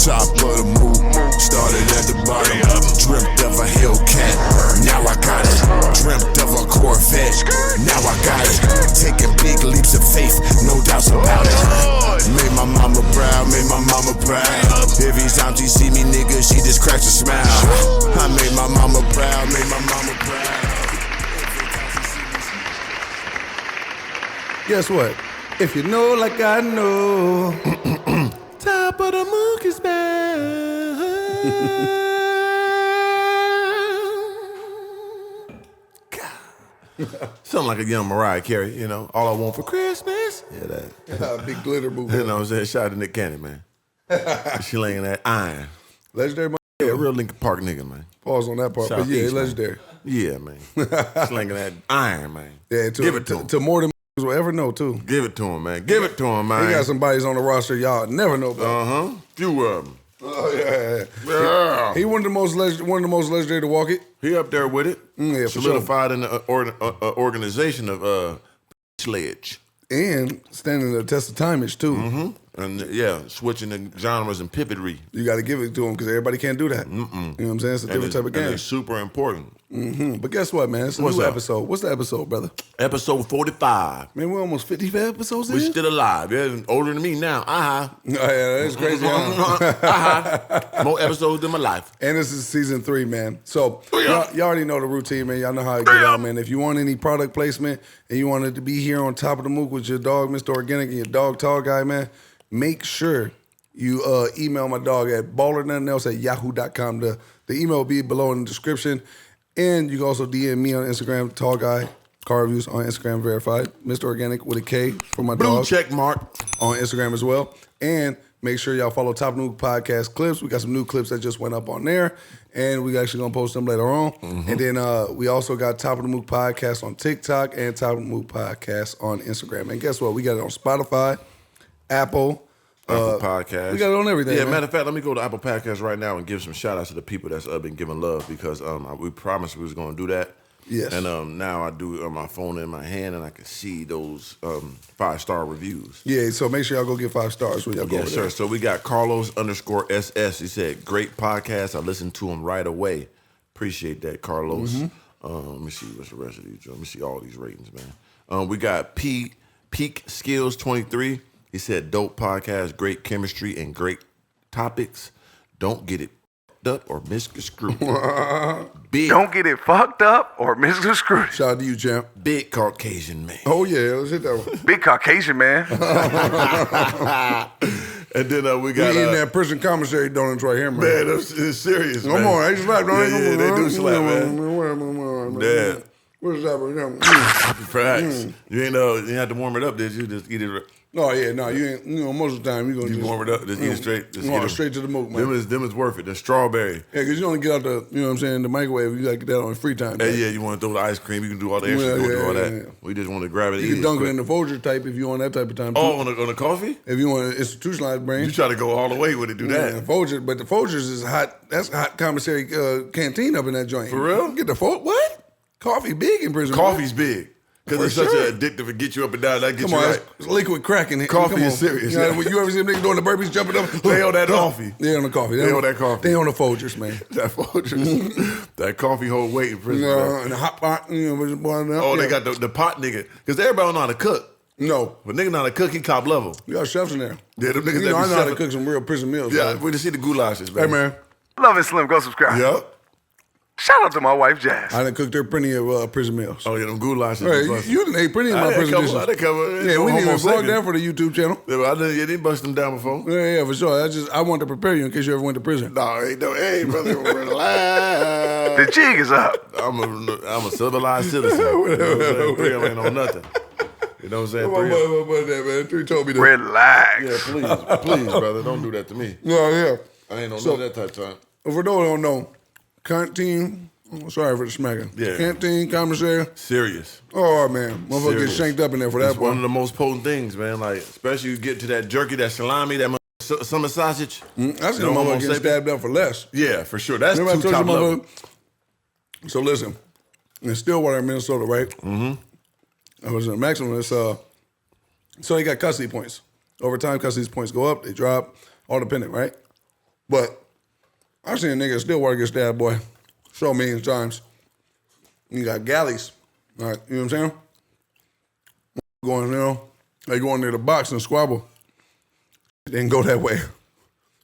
top of the Mook. Started at the bottom, dreamt of a Hellcat. Now I got it. Dreamt of a Corvette. Now I got it. Taking big leaps of faith, no doubts about it. Made my mama proud, made my mama proud. Every time she see me, nigga, she just cracks a smile. I made my mama proud, made my mama proud. Guess what? If you know like I know, top of the Mook is back. Something like a young Mariah Carey, you know. All I want for Christmas. Yeah, that. Big glitter boo. You know what I'm saying? Shout out to Nick Cannon, man. She laying that iron. Legendary. Yeah, real Lincoln Park nigga, man. Pause on that part, but yeah, Southeast, legendary. Yeah, man. Slinging that iron, man. Yeah, give it to him. To more than will ever know, too. Give it to him, man. Give it to him, man. He got some bodies on the roster y'all never know about. Few of them. Oh yeah. He one of the most legendary to walk it. He up there with it. Yeah, for solidified in the organization of Sledge. And standing the test of timage too. Mm-hmm. And yeah, switching the genres and pivotry. You got to give it to him because everybody can't do that. You know what I'm saying? It's a different type of game. And it's super important. But guess what, man? It's a new episode. What's the episode, brother? Episode 45. Man, we're almost 50 episodes in. We're still alive. Yeah, older than me now. Oh, yeah, that's crazy. More episodes than my life. And this is season 3, man. So y'all already know the routine, man. Y'all know how it get out, man. If you want any product placement and you wanted to be here on top of the Mook with your dog, Mr. Organik, and your dog Tall Guy, man, make sure you email my dog at ballernothingelse@yahoo.com. The email will be below in the description. And you can also DM me on Instagram, Tall Guy, car reviews on Instagram verified. Mr. Organik with a K for my dog. Blue check mark. On Instagram as well. And make sure y'all follow Top New Podcast clips. We got some new clips that just went up on there. And we actually going to post them later on. And then we also got Top of the Mook Podcast on TikTok and Top of the Mook Podcast on Instagram. And guess what? We got it on Spotify, Apple Podcast. We got it on everything. Yeah, man. matter of fact, let me go to Apple Podcast right now and give some shout outs to the people that's been giving love because we promised we was going to do that. Yes. And now I do my phone in my hand and I can see those 5-star reviews. Yeah, so make sure y'all go get 5 stars when y'all go over sir. there. So we got Carlos_SS. He said, great podcast. I listened to him right away. Appreciate that, Carlos. Let me see what's the rest of these. Let me see all these ratings, man. We got Peak Skills 23. He said, dope podcast, great chemistry, and great topics. Don't get it fucked up or misconstrued. Don't get it fucked up or misconstrued. Shout out to you, champ. Big Caucasian man. Oh, yeah, let's hit that one. Big Caucasian man. And then we got... We eating that prison commissary donuts right here, man. Man, it's serious, man. Come on, they slap, don't they? Yeah, they do slap, man. Yeah. What's that? Facts. You ain't you had to warm it up, did you? Just eat it. No, yeah, no, you ain't. You know, most of the time you gonna just warm it up, just eat it straight. Just straight to the Mook, man. Them is worth it. The strawberry. Yeah, because you don't get out the, you know what I'm saying, the microwave. You gotta get that on free time. Hey, yeah, you want to throw the ice cream? You can do all the extra. Do all that. Yeah. We just want to grab it. You and can dunk it in the Folger type if you want that type of time. Oh, on the coffee? If you want to institutionalized brain. You try to go all the way with it. Do that. Folger, but the Folgers is hot. That's hot commissary canteen up in that joint. For real? Get the what? Coffee big in prison. Coffee's big. Because it's such an addictive to get you up and down. That gets you right. It's liquid cracking. Coffee is serious. You ever see them niggas doing the burpees, jumping up? They on that coffee. They on the coffee. They on that coffee. They on the Folgers, man. That Folgers. That coffee hold weight in prison. And the hot pot. You know, they got the pot nigga. Because everybody don't know how to cook. No. But nigga know how to cook, he top level. You got chefs in there. Yeah, them niggas I know how to cook some real prison meals. Yeah, man. we just see the goulashes, man. Hey, man. Love and Slim, go subscribe. Yep. Shout out to my wife, Jazz. I done cooked her plenty of prison meals. Oh, yeah, them goulashes. Hey, you done ate plenty of my prison dishes. I done cover. Yeah, we didn't even vlog that for the YouTube channel. Yeah, I didn't bust them down before. Yeah, for sure. I wanted to prepare you in case you ever went to prison. Hey, brother, relax. The jig is up. I'm a civilized citizen. You know what I'm saying? 3 of them ain't on nothing. You know what I'm saying? Man. 3 told me to relax. Yeah, please, brother, don't do that to me. No, yeah. I ain't on that type of time. For those who don't know, canteen. Sorry for the smacking. Yeah. Canteen, commissary. Serious. Oh, man. Motherfucker get shanked up in there for that. It's one of the most potent things, man. Like, especially you get to that jerky, that salami, that summer sausage. I seen a motherfucker get stabbed up for less. Yeah, for sure. That's Remember top level. So listen, in Stillwater, Minnesota, right? Mm-hmm. I was in a maximum. So they got custody points. Over time, custody points go up, they drop, all dependent, right? But I've seen a nigga still want to get stabbed, boy, so many times. You got galleys, all right, you know what I'm saying? Going, they go in there to box and squabble. They didn't go that way.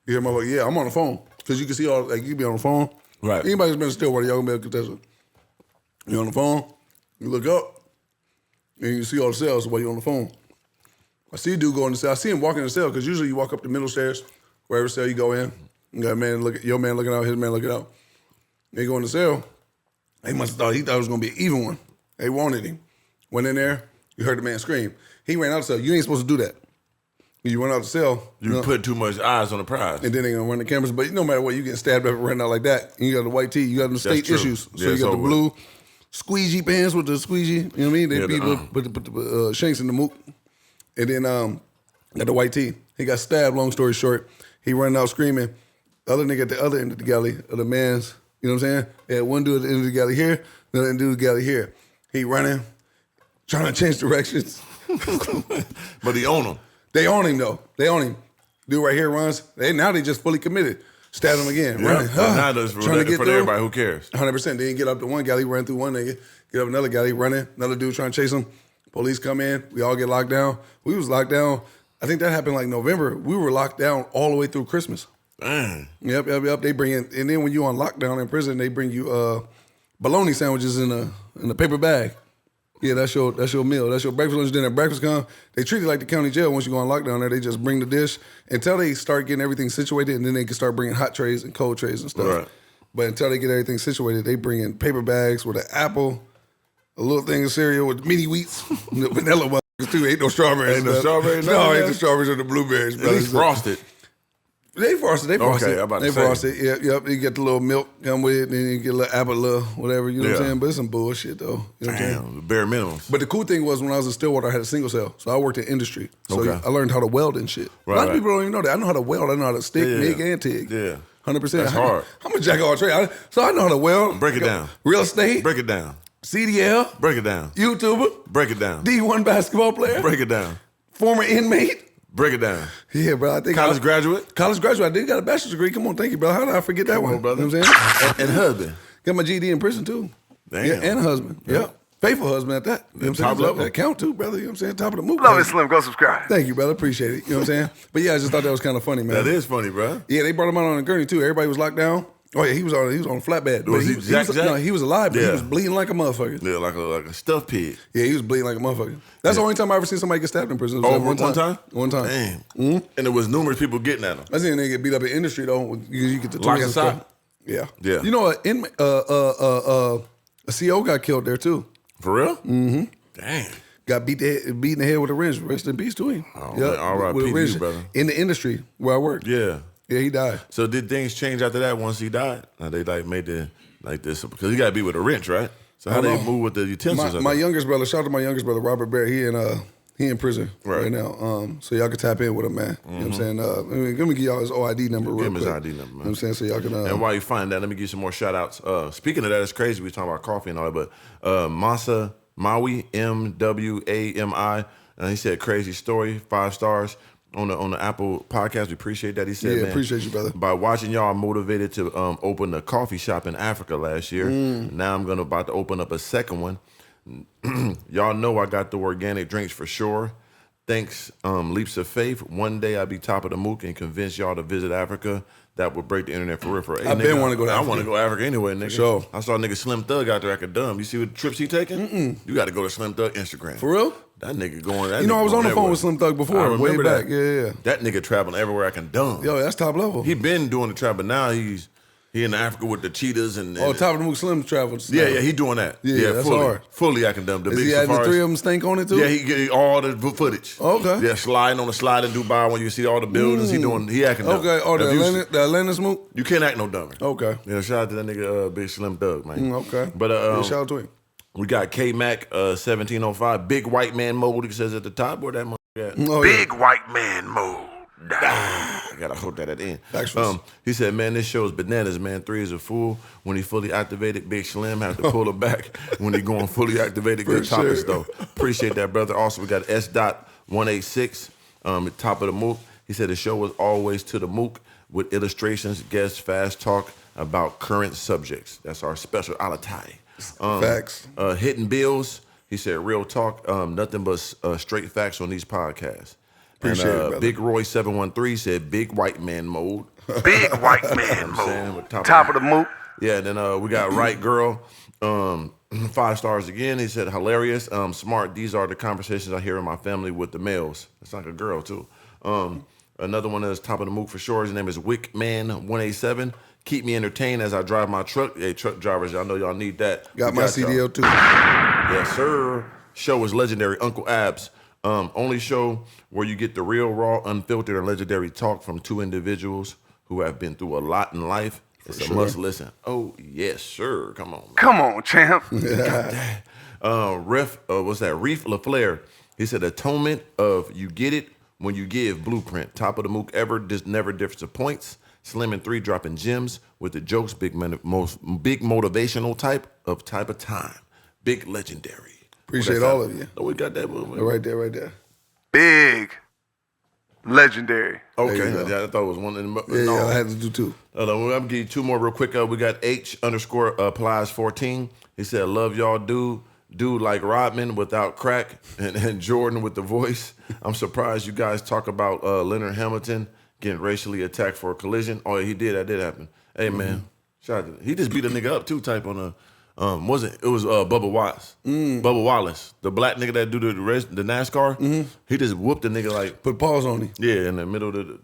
You hear motherfucker, yeah, I'm on the phone. Because you can see all, like, you be on the phone. Right. Anybody that's been still water, y'all gonna be able to contest it. You on the phone, you look up, and you see all the cells while you're on the phone. I see a dude go in the cell. I see him walking in the cell, because usually you walk up the middle stairs, wherever cell you go in. You got a man your man looking out, his man looking out. They go in the cell. He thought it was gonna be an even one. They wanted him. Went in there, you heard the man scream. He ran out the cell. You ain't supposed to do that. You run out the cell. You put too much eyes on the prize. And then they gonna run the cameras. But no matter what, you getting stabbed up and running out like that. And you got the white tee, you got the state issues. So yeah, you got the blue squeegee pants with the squeegee, you know what I mean? They put the shanks in the mook. And then got the white tee. He got stabbed, long story short. He running out screaming. The other nigga at the other end of the galley, of the man's, you know what I'm saying? They had one dude at the end of the galley here, the other end of the galley here. He running, trying to change directions. But he own him. They own him though. They own him. Dude right here runs. Now they just fully committed. Stab him again. Yeah. Running. Now that's for everybody. Who cares? 100%. Then he get up to one galley, run through one nigga. Get up another galley, running. Another dude trying to chase him. Police come in. We all get locked down. We was locked down. I think that happened like November. We were locked down all the way through Christmas. Dang. Yep. They bring in, and then when you on lockdown in prison, they bring you bologna sandwiches in a paper bag. Yeah, that's your meal. That's your breakfast, lunch, dinner. Breakfast come. They treat it like the county jail. Once you go on lockdown there, they just bring the dish until they start getting everything situated, and then they can start bringing hot trays and cold trays and stuff. Right. But until they get everything situated, they bring in paper bags with an apple, a little thing of cereal with mini wheats, the vanilla ones too. Ain't no strawberries. Ain't no strawberries? No, ain't the strawberries or the blueberries. At least frosted. They frosted. Okay, I'm about to say. Frosted. Yep. You get the little milk come with it, then you get a little apple, little whatever. You know what I'm saying? But it's some bullshit though. You know what I'm saying? Damn, the bare minimums. But the cool thing was when I was in Stillwater, I had a single cell, so I worked in industry. So Okay. I learned how to weld and shit. A lot of people don't even know that. I know how to weld. I know how to stick, MIG, and TIG. Yeah. 100%. That's hard. I'm a jack of all trades. So I know how to weld. Break it down. Real estate. Break it down. CDL. Break it down. YouTuber. Break it down. D1 basketball player. Break it down. Former inmate. Break it down. Yeah, bro. I think College graduate. College graduate. I did got a bachelor's degree. Come on, thank you, bro. How did I forget that one? on, brother. You know what I'm saying? And husband. Got my GED in prison too. Damn. Yeah, and a husband. Yeah. Yeah. Faithful husband at that. You know what I'm saying? Top level. That count too, brother. You know what I'm saying? Top of the movie. Love it, Slim. Go subscribe. Thank you, brother. Appreciate it. You know what I'm saying? But yeah, I just thought that was kind of funny, man. That is funny, bro. Yeah, they brought him out on a gurney too. Everybody was locked down. Oh yeah, he was on a flatbed. But Was he Jack? No, he was alive, but he Yeah. was bleeding like a motherfucker. Yeah, like a stuffed pig. Yeah, he was bleeding like a motherfucker. That's the only time I ever seen somebody get stabbed in prison. It was Oh, that one time? One time. Damn. Mm-hmm. And there was numerous people getting at him. I seen a nigga get beat up in industry though. Because you get the Lock tools and stock? stuff. Yeah. Yeah. You know, a CO got killed there too. For real? Mm-hmm. Damn. Got beat in the head with a wrench. Rest in peace to him. Oh, man. R.I.P. With a to wrench you, brother. in the industry where I worked. Yeah. Yeah, he died. So did things change after that once he died? Now they like made the like this because you got to be with a wrench, right? So how they move with the utensils? My youngest brother, shout out to my youngest brother, Robert Barrett. He in prison right now. So y'all can tap in with him, man. You know what I'm saying? Let me give y'all his OID number real Give him quick. his ID number, man. You know what I'm saying? So y'all can... and while you find that, let me give you some more shout outs. Speaking of that, it's crazy. We talking about coffee and all that, but Masa Maui, MWAMI, he said crazy story, 5 stars on the Apple podcast. We appreciate that. He said, Yeah, man, appreciate you, brother. By watching y'all, I'm motivated to open a coffee shop in Africa last year. Now I'm about to open up a second one. Y'all know I got the organic drinks for sure. Thanks, leaps of faith. One day I'll be top of the Mook and convince y'all to visit Africa. That would break the internet for real. Hey, I've been wanting to go to Africa. I want to go to Africa anyway, nigga. Sure. I saw a nigga Slim Thug out there acting dumb. You see what trips he taking? You got to go to Slim Thug Instagram. For real? That nigga going. That You know, nigga I was on going the phone everywhere. with Slim Thug I before, way remember back. that. Yeah. That nigga traveling everywhere acting dumb. Yo, that's top level. He been doing the trap, but now he in Africa with the cheetahs and Top of the Mook Slim travels. yeah, he doing that. Yeah, that's fully, hard. Fully acting dumb. The Is big he having the safaris. 3 of them stink on it too? Yeah, he get all the footage. Okay. Yeah, sliding on the slide in Dubai when you see all the buildings. He acting dumb. Okay. Oh, the Atlanta Smook? You can't act no dumber. Okay. Yeah, shout out to that nigga Big Slim Thug, man. Okay. But Yeah, shout out to him. we got K Mac 1705, Big White Man Mode. He says at the top where that mother at. Oh, yeah. Big white man mode. I gotta hold that at the end. Thanks, He said, man, this show is bananas, man. 3 is a fool. When he fully activated, Big Slim have to pull it back when he going fully activated. Good For topics, sure. though. Appreciate that, brother. Also, we got S.186, top of the Mook. He said the show was always to the Mook. with illustrations, guests, fast talk about current subjects. That's our special Alatai. Facts. Hitting bills. He said, real talk, nothing but straight facts on these podcasts. Appreciate it, brother. Big Roy 713 said, big white man mode. Big white man mode. Top of the Mook. Yeah, then we got Right Girl, 5 stars again. He said, hilarious, smart. These are the conversations I hear in my family with the males. It's like a girl, too. Another one is Top of the Mook for sure. His name is Wickman187. Keep me entertained as I drive my truck. Hey, truck drivers, y'all know y'all need that. Got my CDL, too. Yes, sir. Show is legendary. Uncle Abs. Only show where you get the real, raw, unfiltered, and legendary talk from 2 individuals who have been through a lot in life. It's a must listen. Oh, yes, sir. Come on, man. Come on, champ. Reef LaFleur. He said, atonement of you get it when you give blueprint. Top of the Mook ever, never disappoints. Slim and 3 dropping gems with the jokes, big motivational type of time. Big legendary. Appreciate all of you. Oh, we got that one. Right there. Big legendary. Okay, yeah, I thought it was one. Yeah, I had to do 2. I'm gonna give you 2 more real quick. We got H_applies14. He said, love y'all, dude like Rodman without crack and Jordan with the voice. I'm surprised you guys talk about Leonard Hamilton getting racially attacked for a collision. Oh, he did. That did happen. Hey, man. Shout out to, he just beat a nigga up, too, type on a, it was Bubba Watts. Bubba Wallace. The black nigga that do the NASCAR. He just whooped the nigga like. Put paws on him. Yeah, in the middle of the,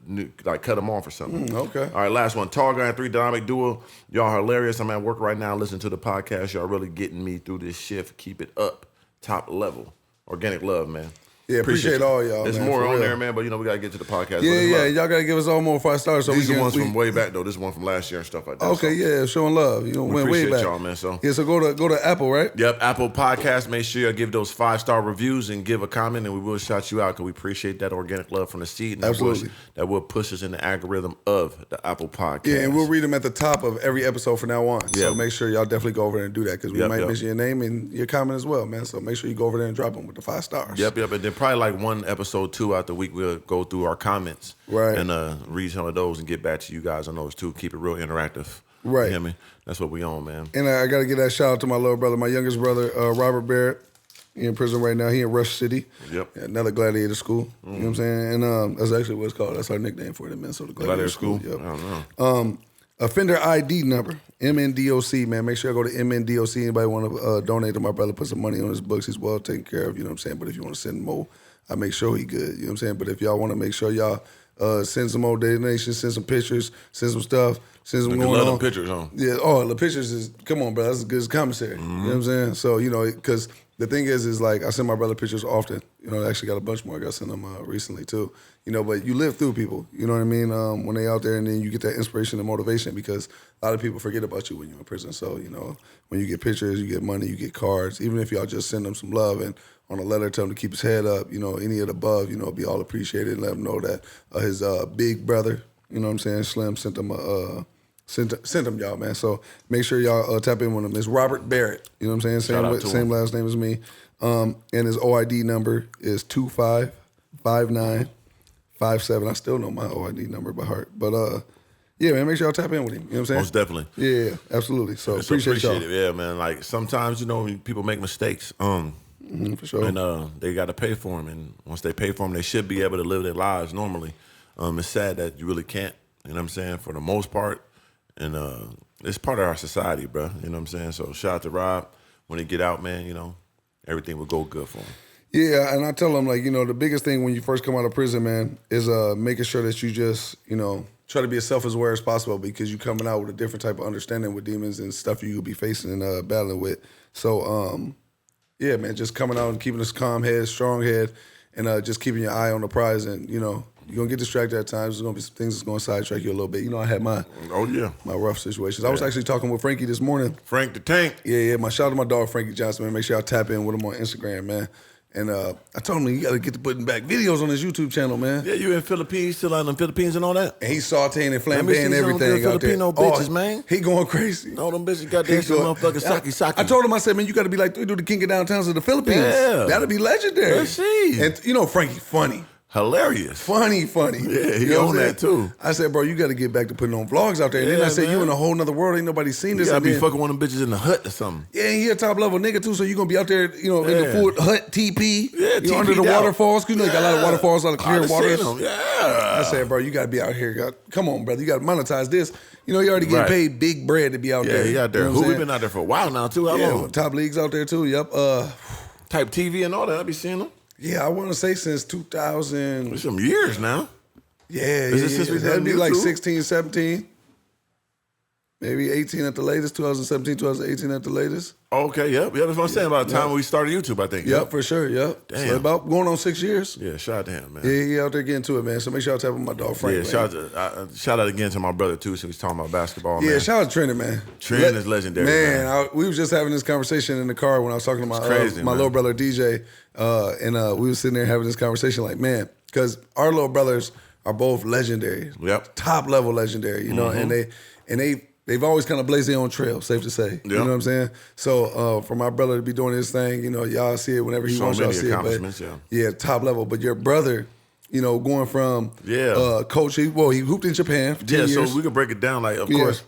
like cut him off or something. Okay. All right, last one. Tall Guy and 3 Dynamic Duo. Y'all hilarious. I'm at work right now. Listen to the podcast. Y'all really getting me through this shift. Keep it up. Top level. Organic love, man. Yeah, appreciate all y'all. There's man, more on real. there, man, but we got to get to the podcast. Yeah, y'all got to give us all more 5 stars. So these are ones from way back, though. This is one from last year and stuff like that. Okay, yeah, showing love. You know, we went way appreciate back. y'all, man. So go to Apple, right? Yep, Apple Podcast. Make sure you give those 5-star reviews and give a comment, and we will shout you out because we appreciate that organic love from the seed. And absolutely. That will push us in the algorithm of the Apple Podcast. Yeah, and we'll read them at the top of every episode from now on. Yeah. So make sure y'all definitely go over there and do that because we might mention your name and your comment as well, man. So make sure you go over there and drop them with the 5 stars. Yep. And then probably like one episode 2 out the week, we'll go through our comments and read some of those and get back to you guys on those too. Keep it real interactive. Right. You hear me? That's what we on, man. And I got to give that shout out to my little brother, my youngest brother, Robert Barrett. He in prison right now. He in Rush City. Yep. Another gladiator school. You know what I'm saying? And that's actually what it's called. That's our nickname for it in Minnesota. Gladiator school. Yep. I don't know. Offender ID number, MNDOC, man. Make sure I go to MNDOC. Anybody want to donate to my brother, put some money on his books. He's well taken care of, you know what I'm saying? But if you want to send more, I make sure he good, you know what I'm saying? But if y'all want to make sure y'all send some more donations, send some pictures, send some stuff, send some going on. Love the pictures, huh? Yeah, the pictures is, come on, bro, that's as good as commissary. You know what I'm saying? So, you know, because the thing is like I send my brother pictures often. You know, I actually got a bunch more. I got to send them recently too. You know, but you live through people. You know what I mean? When they out there, and then you get that inspiration and motivation because a lot of people forget about you when you're in prison. So, you know, when you get pictures, you get money, you get cards. Even if y'all just send them some love and on a letter tell him to keep his head up, you know, any of the above, you know, be all appreciated and let him know that his big brother, you know what I'm saying, Slim sent him sent him y'all, man. So make sure y'all tap in with him. It's Robert Barrett, you know what I'm saying? Same last name as me. And his OID number is 255957. I still know my OID number by heart. But yeah, man, make sure y'all tap in with him. You know what I'm saying? Most definitely. Yeah, absolutely. So appreciate y'all. It. Yeah, man. Like sometimes, you know, people make mistakes. For sure. And they got to pay for them. And once they pay for them, they should be able to live their lives normally. It's sad that you really can't, you know what I'm saying, for the most part. And it's part of our society, bro. You know what I'm saying? So shout out to Rob. When he get out, man, you know, everything will go good for him. Yeah, and I tell him, like, you know, the biggest thing when you first come out of prison, man, is making sure that you just, you know, try to be as self-aware as possible because you're coming out with a different type of understanding with demons and stuff you could be facing and battling with. So, yeah, man, just coming out and keeping this calm head, strong head, and just keeping your eye on the prize. And, you know, you're going to get distracted at times. There's going to be some things that's going to sidetrack you a little bit. You know, I had my rough situations. I was actually talking with Frankie this morning. Frank the Tank. Yeah. Shout out to my dog, Frankie Johnson, man. Make sure y'all tap in with him on Instagram, man. And I told him, you got to get to putting back videos on his YouTube channel, man. Yeah, you in Philippines, still out in the Philippines and all that? And he's sauteing and flambéing everything out there. Filipino bitches, man. He going crazy. No, them bitches got that motherfucking saki. I told him, I said, man, you got to be like, do the king of downtowns of the Philippines. Yeah. That'll be legendary. Let's see. And, you know, Frankie funny. hilarious. Funny. Yeah, he You know what owned I'm that too. I said, bro, you got to get back to putting on vlogs out there. And then Yeah, I said, man. you in a whole nother world. Ain't nobody seen You this. gotta And be then, fucking one of them bitches in the hut or something. yeah, and he a top level nigga too, so you gonna be out there, in the Yeah. full hut TP, Yeah, you know, under the TP'd out. waterfalls. You know, you got a lot of waterfalls, a lot of clear I waters. seen 'em, yeah. I said, bro, you gotta be out here. Come on, brother, you gotta monetize this. You already getting Right. paid big bread to be out there. He out there. You know what I'm Who we saying? been out there for a while now too? How Yeah, long? top leagues out there too. Yep. Type TV and all that. I be seeing them. Yeah, I want to say since 2000. For some years now. Yeah, Is it since we That'd done be like YouTube? 16, 17. Maybe 18 at the latest, 2017, 2018 at the latest. Okay, yep. That's what I'm saying about the time when we started YouTube, I think. Yep, for sure, yep. Damn. So about going on 6 years. Yeah, shout out to him, man. Yeah, he out there getting to it, man. So make sure y'all tap with my dog, Frank. Yeah, man. shout out again to my brother too, since he's talking about basketball. Yeah, man. shout out to Trent, man. Trent is legendary, man. We was just having this conversation in the car when I was talking to my crazy, my man. little brother DJ, and we was sitting there having this conversation like, man, because our little brothers are both legendary, Yep. top level legendary, and they've always kind of blazed their own trail, safe to say. You know what I'm saying? So for my brother to be doing his thing, y'all see it whenever he So wants y'all many see it. But accomplishments, yeah, top level. But your brother, going from coach, he hooped in Japan for 10 Yeah, years. so we could break it down. Like, of course,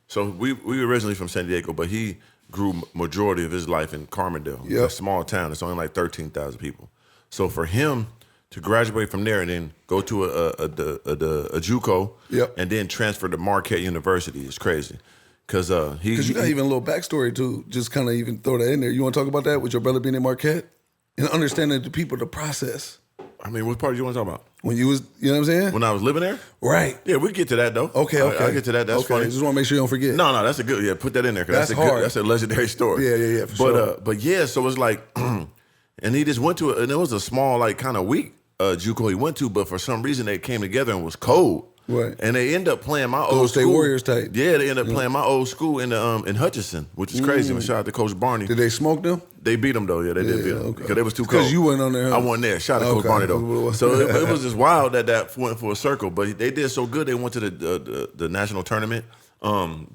so we originally from San Diego, but he grew majority of his life in Carmondale, Yep. a small town. It's only like 13,000 people. So for him to graduate from there and then go to a JUCO, Yep. and then transfer to Marquette University is crazy, because Because you got even a little backstory too. Just kind of even throw that in there. You want to talk about that with your brother being in Marquette and understanding the people, the process. I mean, what part do you want to talk about? When you was, you know what I'm saying? When I was living there? Right. Yeah, we get to that though. Okay. I'll get to that. That's okay. funny. Just want to make sure you don't forget. No, that's a good. Yeah, put that in there because That's a good, hard. that's a legendary story. Yeah, for sure. But yeah, so it's like, and he just went to it, and it was a small, like, kind of weak JUCO he went to, but for some reason they came together and was cold. Right. And they end up playing my Golden old State school. Warriors type. Yeah, they end up playing my old school in Hutchinson, which is crazy. Shout out to Coach Barney. Did they smoke them? They beat them though. Yeah, they did beat them because they was too cold. Because you went on there. Huh? I wasn't there. Shout out to Coach Okay. Barney though. So it was just wild that went for a circle. But they did so good. They went to the national tournament,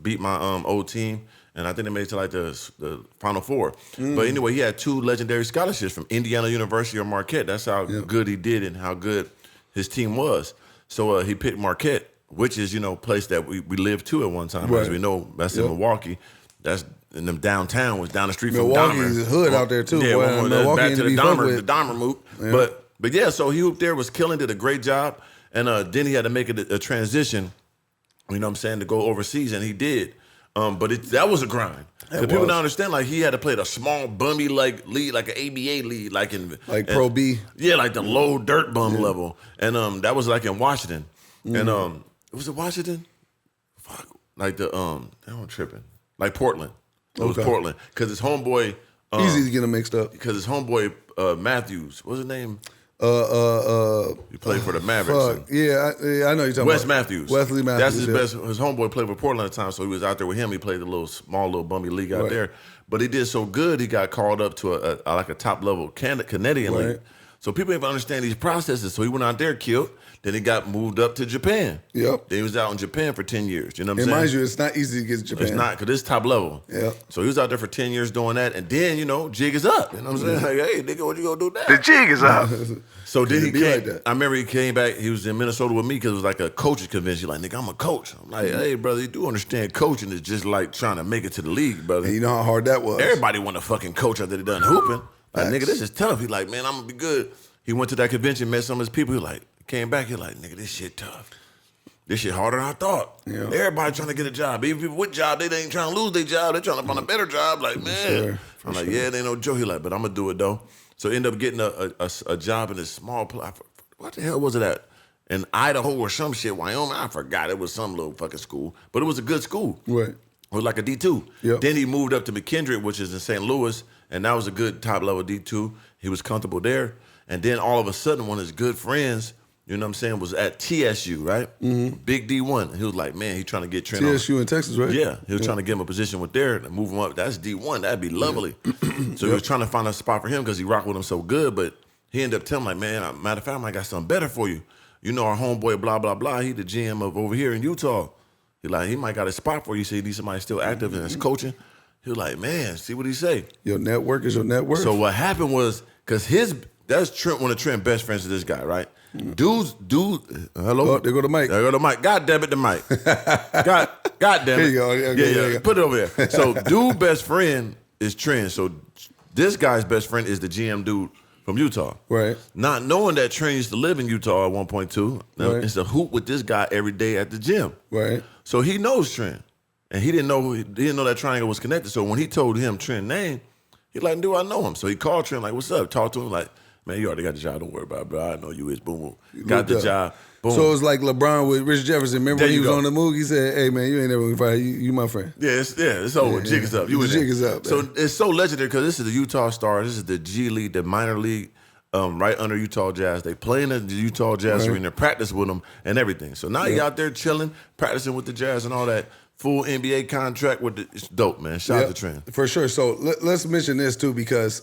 beat my old team, and I think they made it to like the Final Four. But anyway, he had 2 legendary scholarships from Indiana University or Marquette. That's how good he did and how good his team was. So he picked Marquette, which is place that we lived to at one time. Right. As we know, that's in Milwaukee. That's in them downtown, was down the street from Milwaukee's Dahmer. a hood out there too. Yeah, boy. well, Milwaukee back ain't to the be fucked Dahmer, with. the Dahmer Mook. Yeah. But yeah, so he hooped there, was killing, did a great job, and then he had to make it a transition. You know what I'm saying, to go overseas, and he did. But that was a grind. The people don't understand, like, he had to play the small bummy like league, like an ABA league, like Pro B. Yeah, like the low dirt bum level, and that was like in Washington, and was it Washington? Fuck, like I'm tripping, like Portland. It was Portland because his homeboy. Easy to get them mixed up. Because his homeboy Matthews, what's his name? He played for the Mavericks. Fuck. Yeah, I know you're talking Wes about. Matthews. Wesley Matthews. That's his yeah. best. His homeboy played for Portland at the time, so he was out there with him. He played the small little bummy league out Right. there. But he did so good, he got called up to a top level Canadian Right. league. So people even understand these processes. So he went out there, killed. Then he got moved up to Japan. Yep. Then he was out in Japan for 10 years. You know what I'm And saying? mind you, it's not easy to get to Japan. It's not, because it's top level. Yeah. So he was out there for 10 years doing that. And then, jig is up. You know what I'm saying? Like, hey, nigga, what you gonna do now? The jig is up. So then he It be came. like that. I remember he came back. He was in Minnesota with me because it was like a coaching convention. Like, nigga, I'm a coach. I'm like, hey, brother, you do understand coaching is just like trying to make it to the league, brother. And you know how hard that was. Everybody want to fucking coach after they done hooping. Like, nigga, this is tough. He like, man, I'm gonna be good. He went to that convention, met some of his people. He like, came back. He like, nigga, this shit tough. This shit harder than I thought. Yeah. Everybody trying to get a job. Even people with job, they ain't trying to lose their job. They trying to find a better job. Like, man. For I'm like, sure. yeah, it ain't no joke. He like, but I'm gonna do it though. So end up getting a job in a small place. What the hell was it at? In Idaho or some shit, Wyoming. I forgot. It was some little fucking school, but it was a good school. Right. It was like a D2. Yep. Then he moved up to McKendrick, which is in St. Louis, and that was a good top level D2. He was comfortable there. And then all of a sudden, one of his good friends, you know what I'm saying, was at TSU, right? Mm-hmm. Big D1. He was like, man, he trying to get Trent TSU in Texas, right? Yeah, he was trying to get him a position with there and move him up. That's D1. That'd be lovely. So he was trying to find a spot for him because he rocked with him so good. But he ended up telling him, like, man, matter of fact, I got something better for you. You know our homeboy, blah, blah, blah. He the GM of over here in Utah. He might got a spot for you. So he needs somebody still active and is coaching. He was like, man, see what he say. Your network is your network. So what happened was, because that's one of Trent's best friends is this guy, right? Hello? Oh, there go the mic. There go the mic. God damn it, the mic. God damn it. Here you go. Okay, yeah, there you go. Put it over here. So, dude best friend is Trent. So, this guy's best friend is the GM dude from Utah. Right. Not knowing that Trent used to live in Utah at 1.2. Now, Right. it's a hoop with this guy every day at the gym. Right. So, he knows Trent. And he didn't know that triangle was connected. So, when he told him Trent's name, he's like, dude, I know him. So, he called Trent like, what's up? Talked to him like, man, you already got the job. Don't worry about it, bro. I know you is. Boom, boom. Got the job. Boom. So it's like LeBron with Rich Jefferson. Remember There when he you was go. on the Mook? He said, "Hey man, you ain't never gonna fight. You my friend." Yeah, it's over. Yeah, Jig is up. You the in there. jig is up, So man. it's so legendary because this is the Utah Stars. This is the G League, the minor league, right under Utah Jazz. They play in the Utah Jazz Right. arena, practice with them and everything. So now you out there chilling, practicing with the Jazz and all that. Full NBA contract with it's dope, man. Shout out to Trent. For sure. So let's mention this too because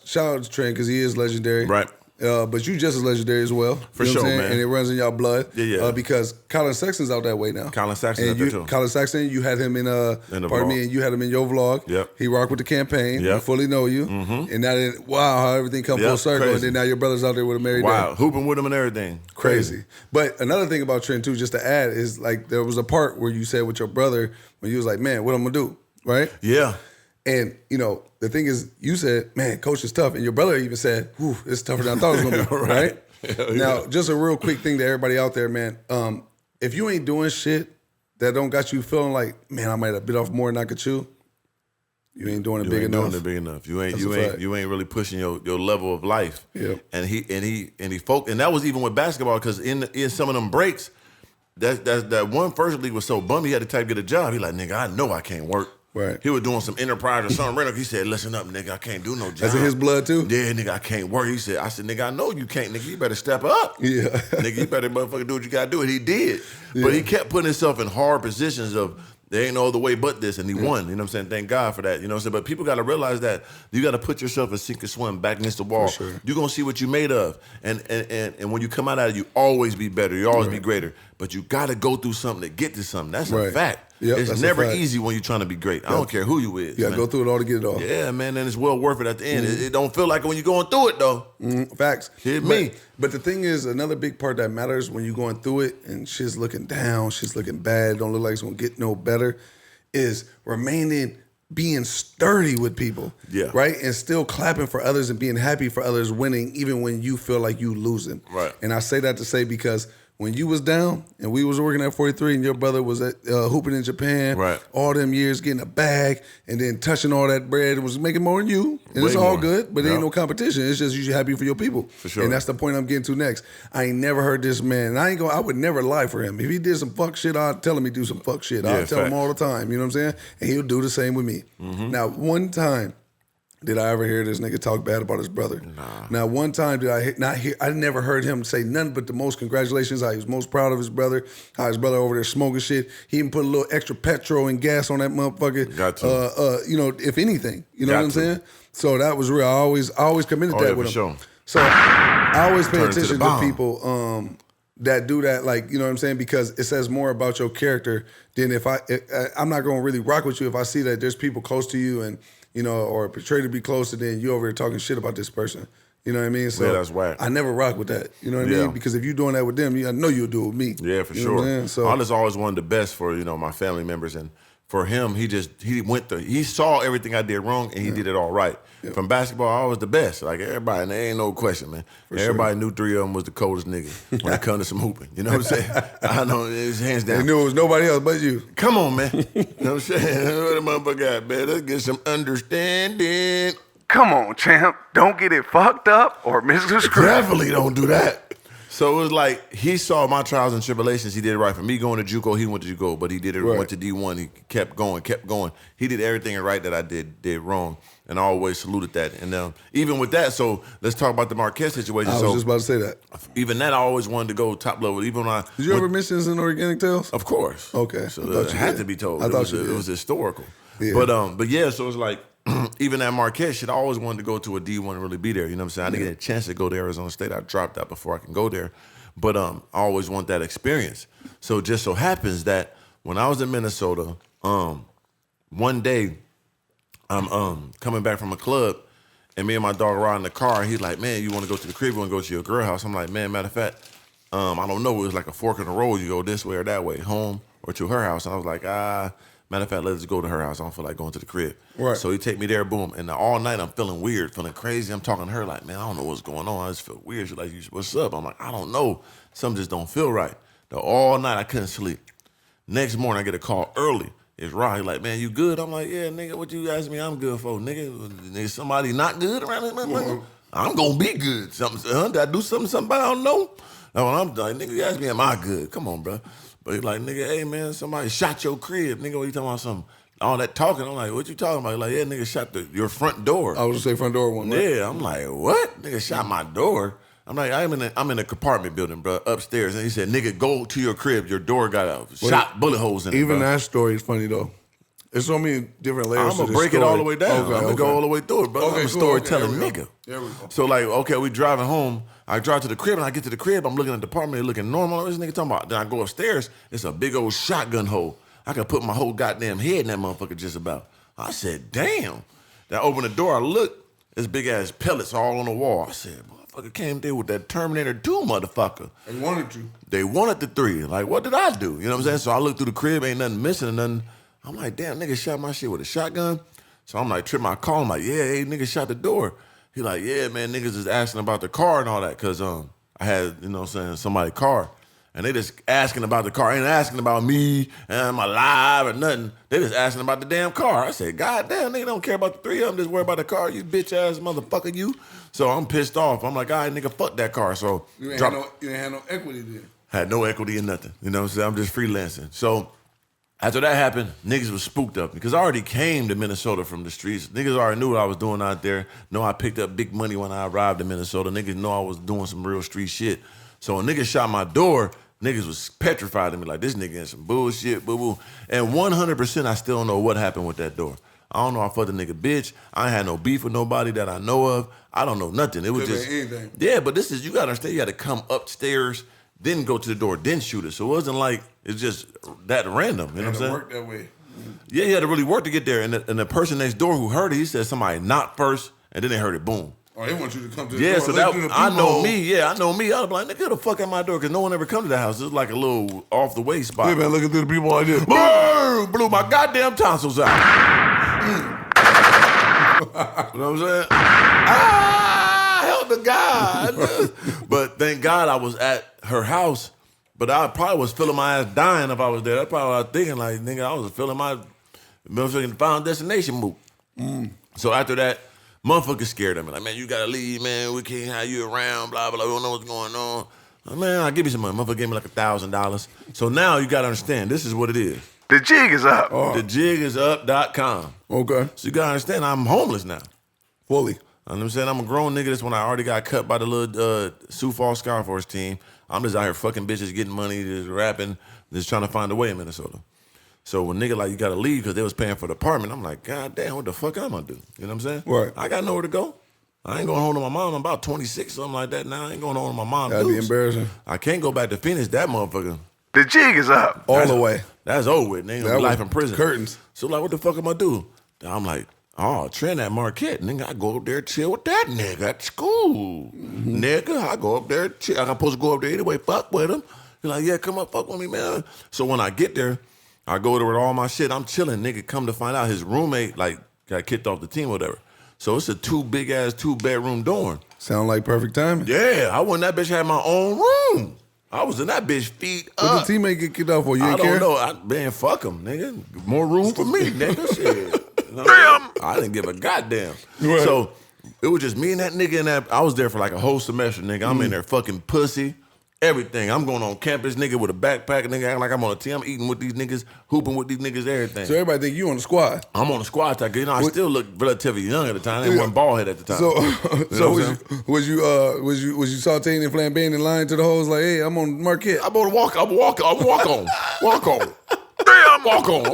shout out to Trent because he is legendary. Right. But you just as legendary as well. For You know what I'm sure, saying? man. And it runs in y'all blood. Yeah. Because Colin Sexton's out that way now. Colin Sexton's And out there, too. Colin Sexton, you had him in the pardon me, vlog. and you had him in your vlog. Yep. He rocked with the campaign. Yep. I fully know you. Mm-hmm. And now how everything come Yep, full circle. crazy. And then now your brother's out there with a married Wow. dad. Hooping with him and everything. Crazy. But another thing about Trent too, just to add, is like there was a part where you said with your brother when you was like, man, what I'm gonna do? Right? Yeah. And, the thing is, you said, man, coach is tough. And your brother even said, whew, it's tougher than I thought it was going to be, right? Hell Now, yeah. just a real quick thing to everybody out there, man. If you ain't doing shit that don't got you feeling like, man, I might have bit off more than I could chew, you ain't doing it You big ain't enough. doing it big enough. You That's a fact. ain't really pushing your level of life. Yep. And he and that was even with basketball because in some of them breaks, that one first league was so bummed he had to type get a job. He like, nigga, I know I can't work. Right. He was doing some enterprise or something rental. He said, listen up, nigga, I can't do no job. That's in his blood too? Yeah, nigga, I can't work. I said, nigga, I know you can't, nigga. You better step up. Yeah. Nigga, you better motherfucking do what you gotta do. And he did. But he kept putting himself in hard positions of there ain't no other way but this, and he won. You know what I'm saying? Thank God for that. You know what I'm saying? But people got to realize that you got to put yourself and sink or swim back against the wall. For sure. You're going to see what you made of. And when you come out of it, you always be better. You always be greater. But you got to go through something to get to something. That's a fact. Yep, it's that's a never fact. easy when you're trying to be great. I don't care who you is. You got to man. go through it all to get it off. Yeah, man, and it's well worth it at the end. It don't feel like it when you're going through it, though. Facts. Hit me. But the thing is, another big part that matters when you're going through it and shit's looking down, shit's looking bad, don't look like it's going to get no better, is remaining being sturdy with people. Yeah. Right? And still clapping for others and being happy for others winning even when you feel like you losing. Right. And I say that to say because when you was down and we was working at 43 and your brother was at hooping in Japan, Right. all them years getting a bag and then touching all that bread and was making more than you. And it's Way all more. good, but it ain't Yep. no competition. It's just you should happy for your people. For sure. And that's the point I'm getting to next. I ain't never heard this man. And I would never lie for him. If he did some fuck shit, I'd tell him he do some fuck shit. Yeah, I'd tell him facts. all the time. You know what I'm saying? And he'll do the same with me. Now, one time did I ever hear this nigga talk bad about his brother? Nah. Now, one time did I never heard him say nothing but the most congratulations, how he was most proud of his brother, how his brother over there smoking shit. He even put a little extra petrol and gas on that motherfucker. Got to. If anything. You know Got what I'm to. saying? So that was real. I always commended Oh, that yeah, with for him. sure. So I always pay Turn it to the attention to bomb. people that do that, like, you know what I'm saying? Because it says more about your character than if I'm not going to really rock with you if I see that there's people close to you and, or portray to be close, and then you over here talking shit about this person. You know what I mean? So Yeah, that's whack. I never rock with that. You know what I Yeah. mean? Because if you're doing that with them, I know you'll do it with me. Yeah, for You know what I'm sure. saying? So I just always wanted the best for my family members, and for him, he saw everything I did wrong, and he did it all right. From basketball, I was the best. Like everybody, and there ain't no question, man. Everybody knew 3 of them was the coldest nigga when it comes to some hooping. You know what I'm saying? I know it's hands down. they knew it was nobody else but you. Come on, man. You know what I'm saying? What the motherfucker got, man? Let's get some understanding. Come on, champ. Don't get it fucked up or misconstrued. Definitely don't do that. So it was like he saw my trials and tribulations. He did it right. For me going to JUCO, he went to JUCO, but he did it. Right. Went to D1. He kept going. He did everything right that I did wrong, and I always saluted that. And even with that, so let's talk about the Marquez situation. I was just about to say that. Even that, I always wanted to go top level. Even when Did you ever mention this in Organic Tales? Of course. Okay. So I thought it you had did. to be told. I thought you It did. was historical. Yeah. But yeah, so it's like even that Marquez shit, I always wanted to go to a D1 and really be there. You know what I'm saying? I didn't get a chance to go to Arizona State. I dropped out before I can go there. But I always want that experience. So it just so happens that when I was in Minnesota, one day I'm coming back from a club, And me and my dog ride in the car. He's like, man, you want to go to the crib? You want to go to your girl house? I'm like, man, matter of fact, I don't know. It was like a fork in the road. You go this way or that way, home or to her house. And I was like, matter of fact, let's go to her house. I don't feel like going to the crib. Right. So he take me there, boom. And all night I'm feeling weird, feeling crazy. I'm talking to her like, man, I don't know what's going on. I just feel weird. She's like, what's up? I'm like, I don't know. Something just don't feel right. All night I couldn't sleep. Next morning I get a call early. It's Rod. He like, man, you good? I'm like, yeah, nigga, what you ask me I'm good for? Nigga, is somebody not good around this motherfucker? I'm gonna be good. Did I do something I don't know? No, I'm like, nigga, you ask me, am I good? Come on, bro. But he like, nigga, hey, man, somebody shot your crib. Nigga, what you talking about? Something? All that talking. I'm like, what you talking about? He like, yeah, nigga shot your front door. I was just say front door one. Right? Yeah, I'm like, what? Nigga shot my door? I'm like, I'm in a apartment building, bro, upstairs. And he said, nigga, go to your crib. Your door got shot bullet holes in it, Even bro. that story is funny, though. There's so many different layers I'm going to to break story. it all the way down. Okay, I'm going to go all the way through it, bro. I'm a storytelling nigga. There we go. So, like, okay, we driving home. I drive to the crib, and I get to the crib. I'm looking at the apartment. It looking normal. What is this nigga talking about? Then I go upstairs. It's a big old shotgun hole. I could put my whole goddamn head in that motherfucker just about. I said, damn. Then I open the door. I look. There's big-ass pellets all on the wall. I said, motherfucker came there with that Terminator 2 motherfucker. They wanted you. They wanted the 3. Like, what did I do? You know what I'm saying? So I look through the crib. Ain't nothing missing or nothing. I'm like, damn, nigga shot my shit with a shotgun. So I'm like, trip my call. I'm like, yeah, hey, nigga shot the door. He like, yeah, man, niggas is asking about the car and all that. Cause I had, you know what I'm saying, somebody's car. And they just asking about the car. Ain't asking about me and I'm alive or nothing. They just asking about the damn car. I said, God damn, nigga don't care about the 3 of them. Just worry about the car, you bitch ass motherfucker, you. So I'm pissed off. I'm like, all right, nigga, fuck that car. So You ain't had no equity then. had no equity in nothing. You know what I'm saying? I'm just freelancing. So after that happened, niggas was spooked up because I already came to Minnesota from the streets. Niggas already knew what I was doing out there. Know I picked up big money when I arrived in Minnesota. Niggas know I was doing some real street shit. So when niggas shot my door, niggas was petrified of me like, this nigga in some bullshit, boo-boo. And 100% I still don't know what happened with that door. I don't know I fucked a nigga bitch. I ain't had no beef with nobody that I know of. I don't know nothing. It was Could've just, been anything. yeah, but this is, you gotta understand, you gotta come upstairs, then go to the door, then shoot it. So it wasn't like, it's just that random, you know what I'm saying? It worked that way. Yeah, he had to really work to get there. And the person next door who heard it, he said somebody knocked first, and then they heard it boom. Oh, they want you to come to the Yeah, door. so that, I know me. I know me. I was like, nigga, get the fuck out my door, because no one ever come to the house. It's like a little off the way spot. Hey, man, looking through the people like this. Blew my goddamn tonsils out. You know what I'm saying? Help the God. But thank God I was at her house. But I probably was feeling my ass dying if I was there. That's probably what I was thinking. Like, nigga, I was feeling my motherfucking Final Destination move. So after that, motherfuckers scared of me. Like, man, you gotta leave, man. We can't have you around, blah, blah. We don't know what's going on. Like, man, I'll give you some money. Motherfucker gave me like $1,000. So now you gotta understand, this is what it is. The jig is up. TheJigIsUp.com. Okay. So you gotta understand, I'm homeless now. Fully. You know what I'm saying? I'm a grown nigga. That's when I already got cut by the little Sioux Falls Skyforce team. I'm just out here fucking bitches, getting money, just rapping, just trying to find a way in Minnesota. So when nigga like, you gotta leave because they was paying for the apartment, I'm like, God damn, what the fuck I'm gonna do? You know what I'm saying? Right. I got nowhere to go. I ain't going home to my mom. I'm about 26, something like that now. I ain't going home to my mom. That'd be embarrassing. I can't go back to Phoenix. That motherfucker. The jig is up. All the way. That's over with. Nigga, That was life in prison. curtains. So like, what the fuck am I do? Then I'm like, oh, Trent at Marquette. Nigga, I go up there chill with that nigga at school. Nigga, I go up there chill. I'm supposed to go up there anyway, fuck with him. He's like, yeah, come up, fuck with me, man. So when I get there, I go there with all my shit. I'm chilling. Nigga, come to find out his roommate, like, got kicked off the team or whatever. So it's a 2-bedroom dorm. Sound like perfect timing. Yeah, I wouldn't that bitch had my own room. I was in that bitch feet What up. the teammate get kicked off for? You I ain't don't care? know. Man, fuck him, nigga. More room for me, nigga. Shit. You know what I'm saying? I didn't give a goddamn. Right. So it was just me and that nigga and that. I was there for like a whole semester, nigga. I'm in there fucking pussy. Everything. I'm going on campus, nigga, with a backpack, nigga, acting like I'm on a team. I'm eating with these niggas, hooping with these niggas, everything. So everybody think you on the squad. I'm on the squad type. You know, I still look relatively young at the time. I ain't one ball head at the time. So, know what I'm was you sauteing and flambeing and lying to the hoes like, hey, I'm on Marquette. I'm on walk on. Walk on. I'm walk on.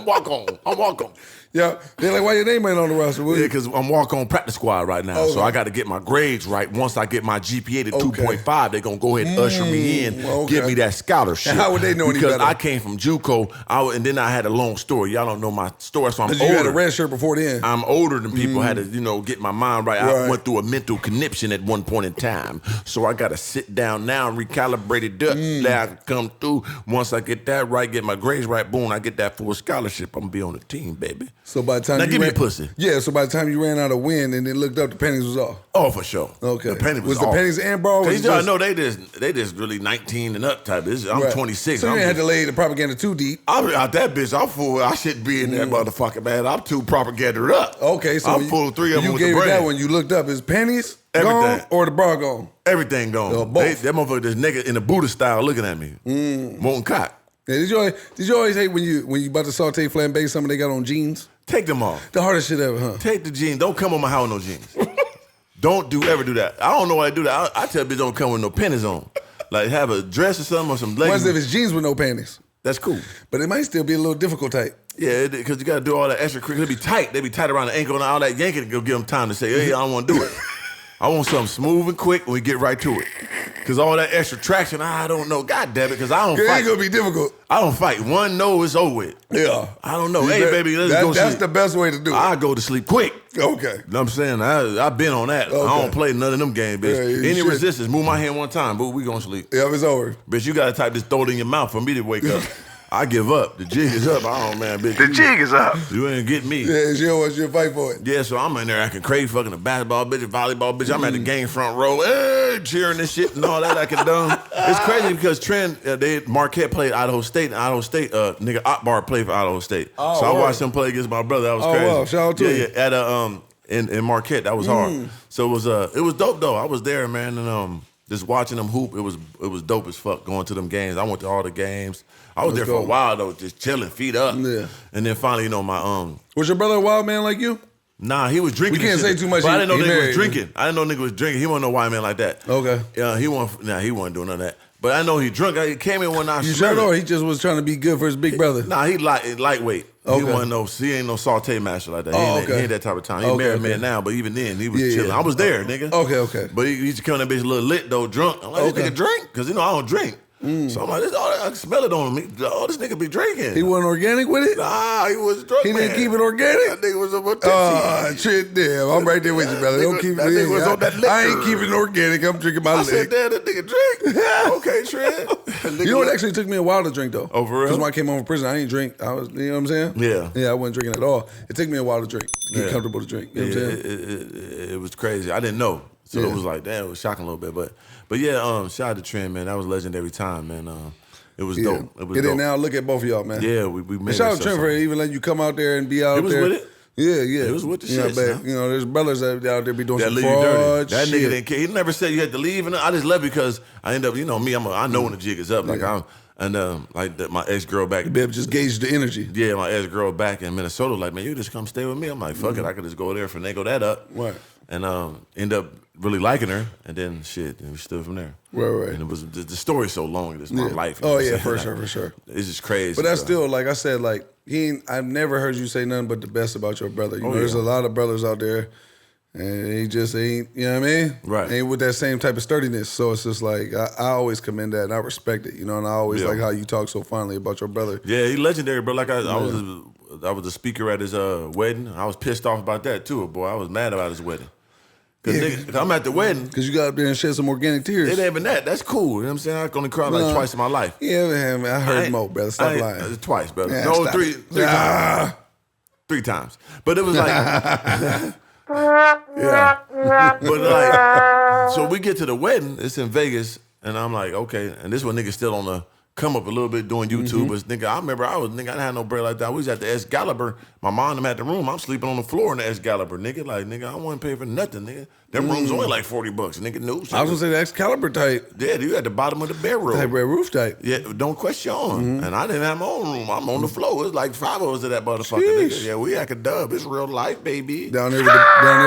I'm walk on. Yeah. They're like, why your name ain't on the roster? Yeah, because I'm walk-on practice squad right now, so I got to get my grades right. Once I get my GPA to 2.5, they're going to go ahead and usher me in, give me that scholarship. And how would they know any better? Because I came from JUCO, and then I had a long story. Y'all don't know my story, so I'm older. You had a red shirt before then. I'm older than people. Had to, get my mind right. I went through a mental conniption at one point in time, so I got to sit down now and recalibrate it up. Let I come through. Once I get that right, get my grades right, boom, I get that full scholarship. I'm going to be on the team, baby. So by the time now give me a pussy. Yeah, so by the time you ran out of wind and then looked up, the pennies was off. Oh, for sure. Okay. The pennies was the off. pennies and bra? I know they just really 19 and up type. I'm 26. So you didn't have to lay the propaganda too deep. I'm out that bitch. I'm full. I shouldn't be in that motherfucker, man. I'm too propaganda up. Okay, so I'm full of 3 of them you with gave the it brain. that when you looked up. Is pennies Everything. gone or the bra gone? Everything gone. Both. That motherfucker, this nigga in the Buddha style looking at me. Wanting cock. Yeah, did you always hate when you about to saute flambe something they got on jeans? Take them off. The hardest shit ever, huh? Take the jeans. Don't come on my house with no jeans. Don't ever do that. I don't know why I do that. I tell bitch don't come with no panties on. Like have a dress or something or some leggings. What if it's jeans with no panties? That's cool. But it might still be a little difficult tight. Yeah, because you got to do all that extra. It'll be tight. They be tight around the ankle and all that yanking to give them time to say, hey, I don't want to do it. I want something smooth and quick when we get right to it. Because all that extra traction, I don't know. God damn it, because I don't fight. It ain't going to be difficult. I don't fight. One no, it's over with. Yeah. I don't know. Hey, baby, let's go sleep. That's the best way to do it. I go to sleep quick. Okay. You know what I'm saying? I've been on that. Okay. I don't play none of them games, bitch. Yeah, Any resistance, move my hand one time, boo, we gonna sleep. Yeah, it's over. Bitch, you gotta type this throw it in your mouth for me to wake up. I give up. The jig is up. I don't, man, bitch. The jig is up. You ain't get me. Yeah, she'll fight for it. Yeah, so I'm in there acting crazy, fucking a basketball bitch, a volleyball bitch. I'm at the game front row, hey, cheering this shit and all that I can done. It's crazy because Marquette played Idaho State, and Idaho State, nigga Akbar played for Idaho State. Oh, so I watched him play against my brother. That was crazy. Wow, shout out to you. Yeah, at in Marquette, that was hard. So it was dope though. I was there, man, and just watching them hoop, it was dope as fuck going to them games. I went to all the games. I was there for a while though, just chilling, feet up. Yeah. And then finally, my Was your brother a wild man like you? Nah, he was drinking. We can't say too much. But I didn't know nigga was drinking. I didn't know nigga was drinking. He wasn't no white man like that. Okay. Yeah, he wasn't doing none of that. But I know he drunk. He came in one night. You sure or he just was trying to be good for his big brother? Nah, he lightweight. Okay. He ain't no saute master like that. Oh, He ain't that type of time. He married man now, but even then he was chilling. I was there, nigga. Okay. But he used to come in that bitch a little lit though, drunk. I'm like, this nigga drink? Because I don't drink. So I'm like, I can smell it on him. Oh, this nigga be drinking. He wasn't organic with it? Nah, he was drunk. He didn't keep it organic? That nigga was a tipsy. Shit, damn. I'm right there with you, brother. Don't keep it nigga was on that liquor. I ain't keeping it organic. I'm drinking my liquor. I said, damn, that nigga drink. Okay, Trent. You know what actually took me a while to drink, though? Oh, for real? Because when I came home from prison, I didn't drink. You know what I'm saying? Yeah. Yeah, I wasn't drinking at all. It took me a while to drink, get comfortable to drink. You know what I'm saying? It was crazy. I didn't know. So it was like, damn, it was shocking a little bit. But yeah, shout out to Trent, man. That was legendary time, man. It was dope. It was dope. Now look at both of y'all, man. Yeah, we made it. Shout out to Trent for even letting you come out there and be out there. He was with it? Yeah. He was with the shit. shit. There's brothers out there be doing some leave fraud you dirty. That shit. nigga didn't care. He never said you had to leave. And I just left because I end up, me, I know when the jig is up. Like my ex-girl back. Beb just gauged the energy. Yeah, my ex-girl back in Minnesota, like, man, you just come stay with me. I'm like, fuck it, I could just go there, finagle that up. Right. And end up really liking her, and then and we stood from there. Right. And it was the story's so long. It's my life. Oh yeah, for sure. It's just crazy. But that's still, like I said, like I've never heard you say nothing but the best about your brother. You know, there's a lot of brothers out there, and he just ain't. You know what I mean? Right. Ain't with that same type of sturdiness. So it's just like I always commend that, and I respect it. You know, and I always like how you talk so fondly about your brother. Yeah, he's legendary, bro. Like I was a speaker at his wedding. I was pissed off about that too, boy. I was mad about his wedding. Cause I'm at the wedding. Because you got up there and shed some organic tears. It ain't even that. That's cool. You know what I'm saying? I only cried like twice in my life. Yeah, man. I heard Mook, brother. Stop lying. Twice, brother. Yeah, no, three times. 3 times. But it was like, yeah. But like, so we get to the wedding. It's in Vegas. And I'm like, okay. And this one nigga still on the come up a little bit doing YouTube. But nigga, I remember I didn't have no bread like that. We was at the Excalibur. My mom them at the room. I'm sleeping on the floor in the Excalibur, nigga. Like, nigga, I wasn't paying for nothing, nigga. Them rooms only like $40, nigga. No, I was gonna say the Excalibur type. Yeah, you at the bottom of the bedroom. Type red roof type. Yeah, don't question. And I didn't have my own room. I'm on the floor. It's like 5 of us at that motherfucker, nigga. Yeah, we act a dub. It's real life, baby. Down there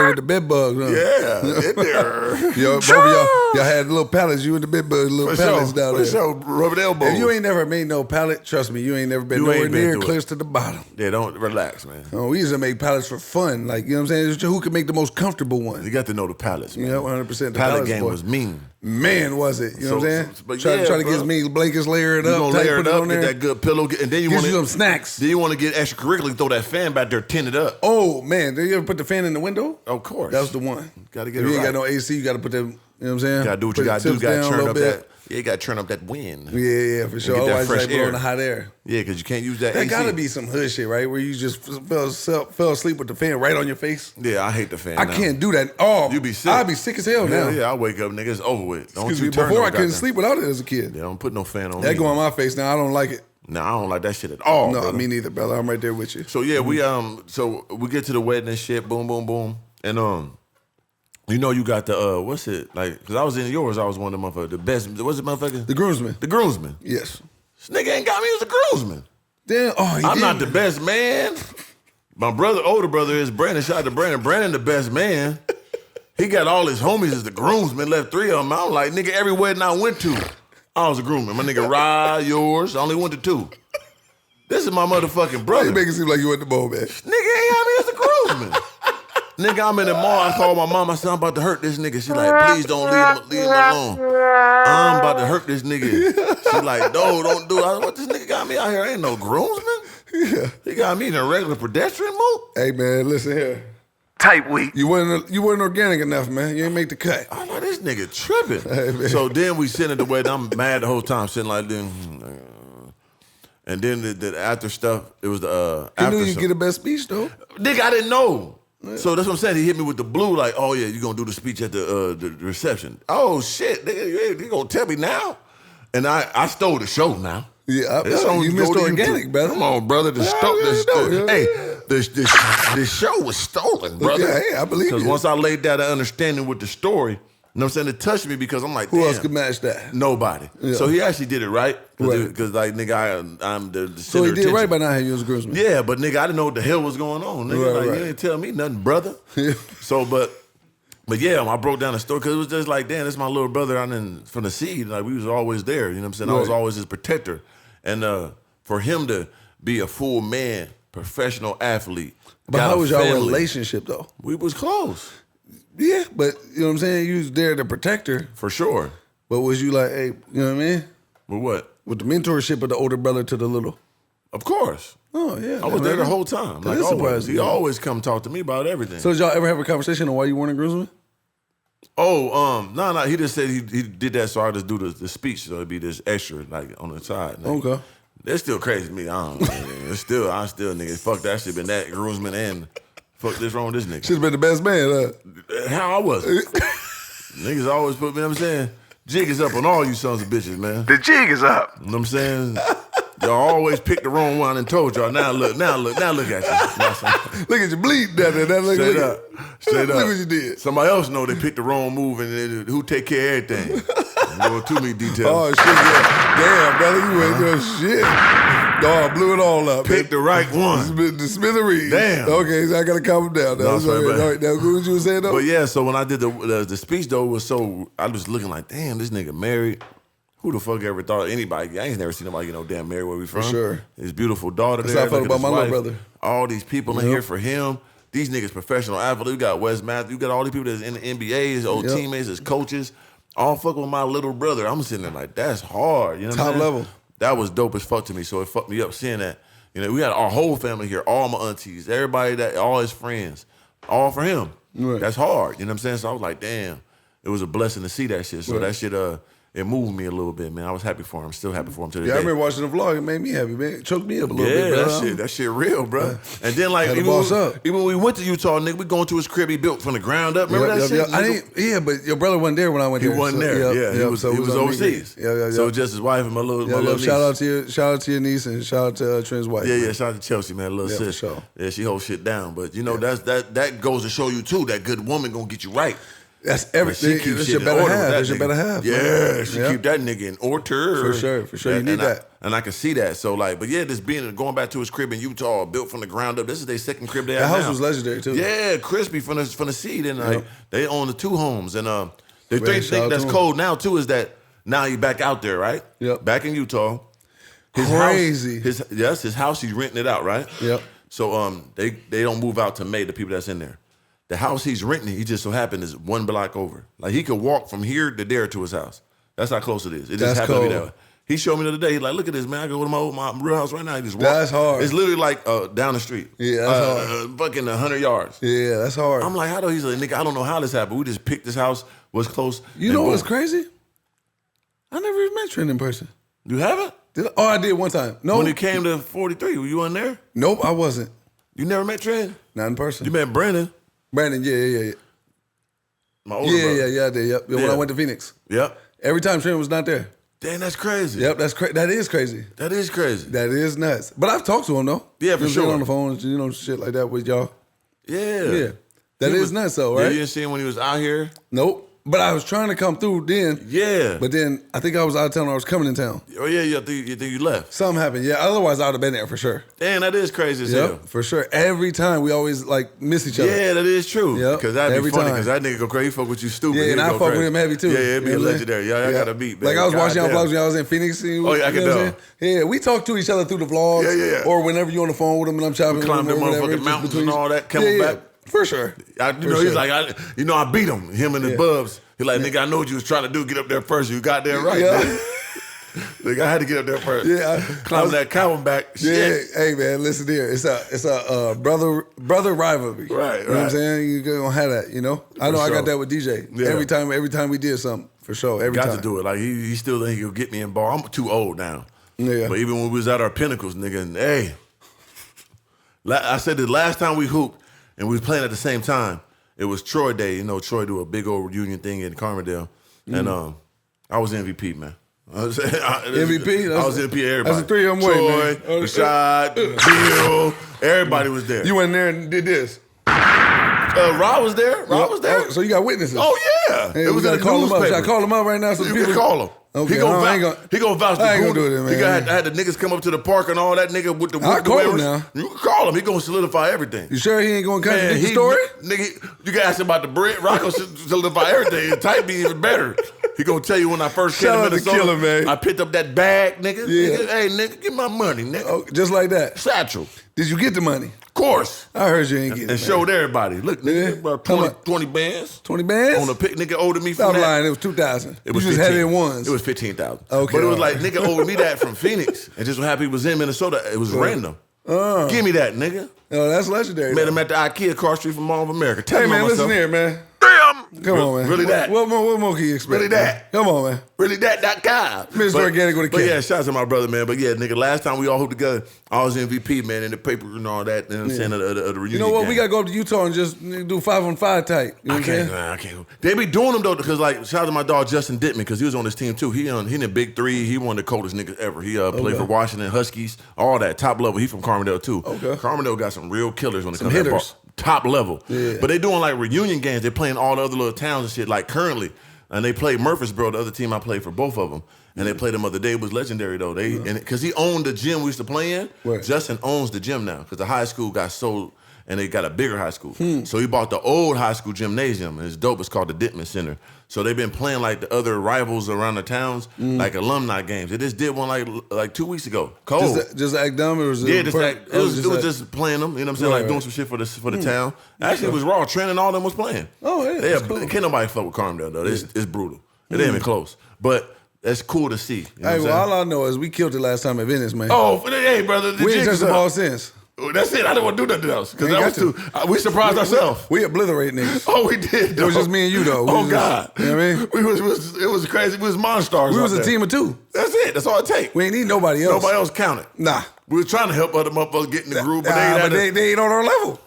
with the bed bugs, huh? Yeah, in there. Yo, both of y'all. Y'all had little pallets. You and the big bird, little pallets down there. For sure, rubbing elbows. If you ain't never made no pallet, trust me, you ain't never been nowhere near close to the bottom. Yeah, don't relax, man. Oh, we used to make pallets for fun. Like, you know what I'm saying? It's just who can make the most comfortable one. You got to know the pallets, man. Yeah, 100%. The pallet game was mean. Man, was it? You know what I'm saying? But try to bro, get as many blankets, layer it up, gonna layer it up, get that good pillow, and then you want some snacks. Then you want to get extracurricular, throw that fan back there, tin it up. Oh man, did you ever put the fan in the window? Of course, that was the one. Got to get if it you right. ain't got no AC, you got to put them. You know what I'm saying? Got to do what you got to do. You got to turn up that. Yeah, you got to turn up that wind. Yeah, for sure. Get that Otherwise, fresh you blowing the hot air. Yeah, because you can't use that. That AC. got to be some hood shit, right? Where you just fell asleep with the fan right on your face. Yeah, I hate the fan. I can't do that. Oh, you be sick. I'd be sick as hell now. Yeah, I wake up, nigga, it's over with. Don't you turn before no I couldn't sleep without it as a kid. Yeah, don't put no fan on. That go on my face now. I don't like it. No, I don't like that shit at all. No, brother. me neither, brother. I'm right there with you. So yeah, we get to the wedding and shit. Boom, boom, boom, and you know you got the what's it like? Because I was in yours. I was one of the motherfuckers. The best. What's it, motherfucker? The groomsman. The groomsman. Yes. This nigga ain't got me as a groomsman. Damn. Oh, I'm not the best man. My older brother is Brandon. Shout out to Brandon. Brandon the best man. He got all his homies as the groomsmen. Left 3 of them. I'm like, nigga, every wedding I went to, I was a groomsman. My nigga Rod, yours. I only went to 2. This is my motherfucking brother. You make it seem like you went to bowl, man. Nigga ain't got me as a groomsman. Nigga, I'm in the mall. I called my mom. I said, I'm about to hurt this nigga. She like, please don't leave him alone. I'm about to hurt this nigga. She like, no, don't do it. I said, what this nigga got me out here? I ain't no groomsman. Yeah. He got me in a regular pedestrian mode. Hey, man, listen here. Tight week. You weren't organic enough, man. You ain't make the cut. I'm like, this nigga tripping. Hey, So then we sitting at the wedding. I'm mad the whole time, sitting like this. And then the after stuff, it was the He after knew you stuff. get the best speech, though. Nigga, I didn't know. Yeah. So that's what I'm saying. He hit me with the blue, like, oh yeah, you gonna do the speech at the reception. Oh shit, nigga, you gonna tell me now? And I stole the show now. Yeah, you missed organic, brother. Come on, brother. The show was stolen, brother. Yeah, hey, I believe you. Because once I laid down the understanding with the story, you know what I'm saying, it touched me because I'm like, who damn, else could match that? Nobody. Yeah. So he actually did it right. Because like, nigga, I'm the center So he did attention. right by not having you as a groomsman. Yeah, but nigga, I didn't know what the hell was going on. Nigga, you didn't tell me nothing, brother. So, but yeah, I broke down the story because it was just like, damn, this is my little brother. From the seed. Like, we was always there. You know what I'm saying? I was always his protector. And for him to be a full man, professional athlete. But how was your relationship, though? We was close. Yeah, but you know what I'm saying? You was there to protect her. For sure. But was you like, hey, you know what I mean? With what? With the mentorship of the older brother to the little. Of course. Oh, yeah. I was there the whole time. Like, always. He always come talk to me about everything. So did y'all ever have a conversation on why you weren't a groomsman? Oh, no. He just said he did that so I just do the speech. So it'd be this extra, like, on the side. Like, okay. That's still crazy to me. I don't know. I still, nigga, fuck that shit. Been that groomsman and fuck this wrong with this nigga. Should've been the best man, huh? How I was. Niggas always put me, you know what I'm saying? Jig is up on all you sons of bitches, man. The jig is up. You know what I'm saying? Y'all always picked the wrong one and told y'all. Now look at you. Look at you bleeding down there. Straight up. Look what you did. Somebody else know they picked the wrong move and who take care of everything. Go too many details. Oh, shit, yeah. Damn, brother, you went through shit. Dog, blew it all up. Picked the right one. The smithereens. Damn. Okay, so I got to calm him down. All right, now, what you were saying, though? But yeah, so when I did the speech, though, I was looking like, damn, this nigga married. Who the fuck ever thought anybody? I ain't never seen nobody get no damn married where we from. For sure. His beautiful daughter That's there. how I felt about my little brother. All these people in here for him. These niggas professional athletes. We got Wes Matthews. You got all these people that's in the NBA, his old teammates, his coaches. All fucking with my little brother. I'm sitting there like, that's hard. You know what I'm saying? Top level. That was dope as fuck to me. So it fucked me up seeing that. You know, we had our whole family here, all my aunties, everybody all his friends, all for him. Right. That's hard. You know what I'm saying? So I was like, damn, it was a blessing to see that shit. So that shit, it moved me a little bit, man. I was happy for him. Still happy for him to this day. I remember watching the vlog. It made me happy, man. It choked me up a little bit, bro. That shit real, bro. And then, like, even when we went to Utah, nigga, we going to his crib he built from the ground up. Remember that shit? But your brother wasn't there when I went there. He wasn't there. He was overseas. So just his wife and my little niece. Shout out to your niece and shout out to Trent's wife. Yeah, shout out to Chelsea, man, little sis. For sure. Yeah, she holds shit down. But, you know, that goes to show you, too, that good woman gonna get you right. That's everything. That's your better half. That's your better half. Yeah, she keep that nigga in order. For sure. You need that. And I can see that. So, like, but yeah, this going back to his crib in Utah, built from the ground up. This is their second crib they have now. That house was legendary, too. Yeah, crispy from the seed. And, like, they own the 2 homes. And The Man, thing that's cold now too is that now he back out there, right? Yep. Back in Utah. Crazy. His house, he's renting it out, right? Yep. So they don't move out to May, the people that's in there. The house he's renting, he just so happened is one block over. Like he could walk from here to there to his house. That's how close it is. It just That's happened to be cold. that way. He showed me the other day. He's like, look at this, man. I go to my real house right now. He just walk. That's hard. It's literally like down the street. Yeah, that's hard. Fucking 100 yards. Yeah, that's hard. I'm like, how do he's like, nigga, I don't know how this happened. We just picked this house, was close. You know what's crazy? I never even met Trent in person. You haven't? Oh, I did one time. No. When he came to 43, were you in there? Nope, I wasn't. You never met Trent? Not in person. You met Brandon? Brandon, yeah. My older brother. Yeah, I did. Yep. When Yeah. I went to Phoenix. Yep. Every time Trent was not there. Damn, that's crazy. Yep, that is crazy. That is crazy. That is nuts. But I've talked to him though. Yeah, for You know, sure. on the phone, shit like that with y'all. Yeah. Yeah. That is nuts though, Yeah, right? you didn't see him when he was out here? Nope. But I was trying to come through then. Yeah. But then I think I was out of town or I was coming in town. Oh, yeah, I think you left. Something happened. Yeah, otherwise I would have been there for sure. Damn, that is crazy as hell. Yep, for sure. Every time we always like miss each other. Yeah, that is true. Yep, Because that'd be every funny, time. because that nigga go crazy. He fuck with you stupid. Yeah, He'd and I go fuck with crazy. him heavy too. Yeah, it'd be You know what I'm legendary. saying? Yeah, I got to beat, Like man. I was watching y'all Goddamn. vlogs when I was in Phoenix. And Oh, yeah, I can know what I'm tell. saying? Yeah, we talk to each other through the vlogs. Yeah. Or whenever you on the phone with them and I'm chopping. Climb them whatever, motherfucking just mountains between- and all that, Camelback. For sure. He's like, I beat him. Him and his bubs. He like, nigga, I know what you was trying to do. Get up there first. You got there right. Yeah. Nigga. Nigga, I had to get up there first. Yeah, Climb that Camelback. Yeah, Shit. hey man, listen here. It's a brother rivalry. Right, You know what I'm saying? You gonna have that, you know? I know I sure. got that with DJ. Yeah. Every time we did something, for sure. Every Got time. to do it. Like he still think he'll get me in ball. I'm too old now. Yeah. But even when we was at our pinnacles, nigga, and hey, I said the last time we hooped and we was playing at the same time, it was Troy Day. You know, Troy do a big old reunion thing in Carmerdale, and I was MVP, man. MVP? I was MVP. Everybody. That's a 3 of them way, Troy, man. Rashad, Bill, everybody was there. You went there and did this. Rob was there. Rob was there. Oh, so you got witnesses. Oh yeah, Hey, it was we in gotta the call him up. Should I newspaper. call him up right now so You people can call him. Okay, he gonna I ain't vouch. He gonna vouch. I ain't gonna do it, man. He had the niggas come up to the park and all that nigga with the. I'll call him now. You can call him. He gonna solidify everything. You sure he ain't gonna contradict the story? Nigga, you can ask him about the bread. Rocco solidify everything. It type be even better. He gonna tell you when I first came Shout to out to Minnesota. Killer, man. I picked up that bag, nigga. Yeah. Nigga, hey, nigga, get my money, nigga. Oh, just like that. Satchel. Did you get the money? Of course. I heard you ain't get it. And man. showed everybody. Look, nigga, Yeah. about How 20, much? 20 bands. 20 bands? On the pick, nigga owed me Stop from that. lying. It was 2,000. It was you just 15. had it in ones. It was 15,000. Okay, But it was all like, right. nigga owed me that from Phoenix. And just so happy he was in Minnesota. It was random. Give me that, nigga. Oh, that's legendary. Met though. him at the IKEA cross street from Mall of America. Tell Hey him man, on listen myself. here, man. Come on, man. Really that? What more can you expect? Really that? Man? Come on, man. Really that.com. Mr. Organik with a But K. yeah, shout out to my brother, man. But yeah, nigga, last time we all hooped together, I was MVP, man, in the paper and all that. You know what I'm saying? Of the reunion. You know what? game. We gotta go up to Utah and just do 5-on-5 type. You know I what I'm can't, saying? man, I can't. They be doing them though, because like shout out to my dog Justin Dittman, because he was on this team too. He in the Big Three. He one of the coldest niggas ever. He played for Washington Huskies, all that top level. He from Carmerdale too. Okay. Carmerdale got some real killers when it Some comes to that hitters. ball. Top level. Yeah. But they doing like reunion games. They playing all the other little towns and shit. Like currently, and they played Murfreesboro, the other team I played for, both of them. And they played them other day. It was legendary though. Because he owned the gym we used to play in. Right. Justin owns the gym now because the high school got sold. And they got a bigger high school. So he bought the old high school gymnasium. And it's dope. It's called the Dittman Center. So they've been playing like the other rivals around the towns, like alumni games. They just did one like 2 weeks ago. Cold. Just act dumb, or was Yeah, it? it was just playing them. You know what I'm saying? Right, Like doing right. some shit for the town. Actually, it was raw. Trent and all them was playing. Oh, yeah, that's cool. Can't nobody fuck with Carmdale though. It's brutal. It ain't even close. But that's cool to see. You know Hey, what I'm well, saying? all I know is we killed it last time at Venice, man. Oh, hey, brother. The we ain't jig touched is the up. ball since. That's it. I didn't want to do nothing else because Ain't that was got too. We surprised ourselves. We obliterate niggas. Oh, we did. It was just me and you, though. We Oh was God, just- you know what I mean? It was crazy. We was monsters. We was out a there. team of two. That's it. That's all it takes. We ain't need nobody else. Nobody else counted. Nah. We were trying to help other motherfuckers get in the groove, but they ain't on our level.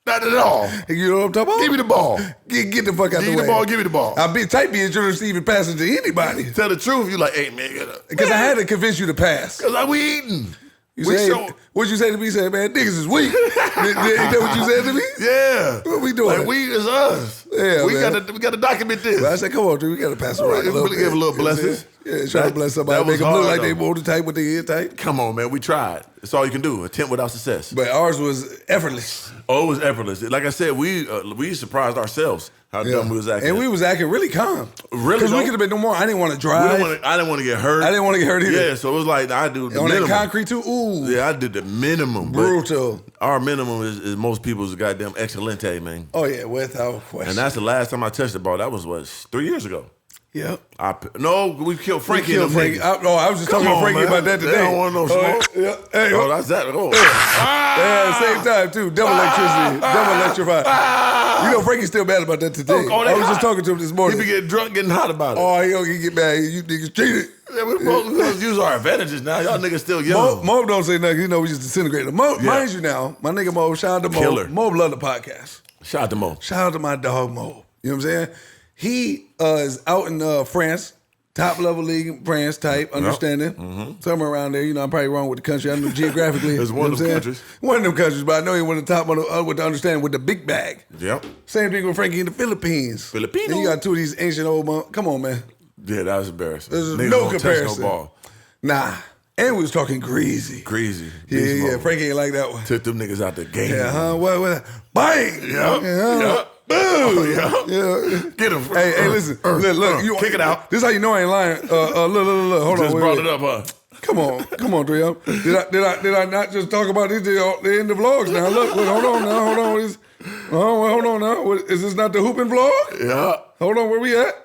not at all. You know what I'm talking about? Give me the ball. Get the fuck out Give the me way. the ball. Give me the ball. I'll be tight being to receiving passes to anybody. Tell the truth. You like, hey man, get up. Because I had to convince you to pass. Cause like we eating. You We say, show. What you say to me? You said, man, niggas is weak. Is that what you said to me? Yeah. What we doing? Like, we is us. Yeah, we man. got to document this. Well, I said, come on, dude, we got to pass around a little bit. Give a little blessings. Yeah, try to bless somebody. Make them look like they more tight what they is tight. Come on, man. We tried. That's all you can do. Attempt without success. But ours was effortless. Oh, it was effortless. Like I said, we surprised ourselves how dumb we was acting. And we was acting really calm. Really? Because we could have been no more. I didn't want to drive. I didn't want to get hurt. I didn't want to get hurt either. Yeah, so it was like I do the on minimum. that concrete too. Ooh. Yeah, I did the minimum. Brutal. Our minimum is most people's goddamn excelente, man. Oh yeah, without question. And that's the last time I touched the ball. That was 3 years ago. Yep. We killed Frankie. I was just talking to Frankie about that today. They don't want no smoke. Yeah. Hey, that's that. Oh. Yeah, same time too. Double electricity. Double electrified. You know, Frankie's still mad about that today. I was just talking to him this morning. He be getting drunk, getting hot about it. Oh, he gonna get mad. You niggas cheated. Yeah, we supposed to use our advantages now. Y'all niggas still young. Mo don't say nothing. You know, we just disintegrated. Mind you now, my nigga Mo, shout out to Mo. Killer. Mo love the podcast. Shout out to Mo. Shout out to my dog Mo. You know what I'm saying? He is out in France, top level league in France type, understanding. Mm-hmm. Somewhere around there. You know, I'm probably wrong with the country. I know geographically. It's one of them countries. One of them countries, but I know he went to the top with the understanding with the big bag. Yep. Same thing with Frankie in the Philippines. Filipino. And you got two of these ancient old come on, man. Yeah, that was embarrassing. There's Niggas no don't touch comparison. no ball. Nah. And we was talking greasy. Greasy. Yeah. Frankie ain't like that one. Took them niggas out the game. Yeah, huh? What? Bang! Yeah. Boom! Yeah. Get him. Hey, listen. Look, you kick it out. This is how you know I ain't lying. Look. Hold Just on. brought wait. it up, huh? Come on, 3M. Did I not just talk about this? They're in the vlogs now. Look, hold on now. Hold on now. Is this not the hooping vlog? Yeah. Hold on, where we at?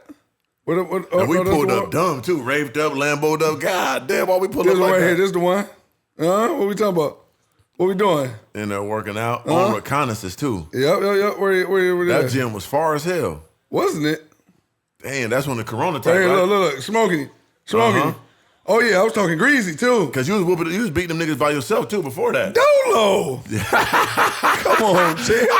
And we pulled up dumb too, raved up, Lambo'd up. God damn, why we pulled This up one like right that? here. This the one. What we talking about? What we doing? And they're working out on reconnaissance too. Yep. Where That gym was far as hell. Wasn't it? Damn, that's when the corona type, Hey, right? look, smoking. Oh yeah, I was talking greasy too. Cause you was beating them niggas by yourself too before that. Dolo. Come on, champ.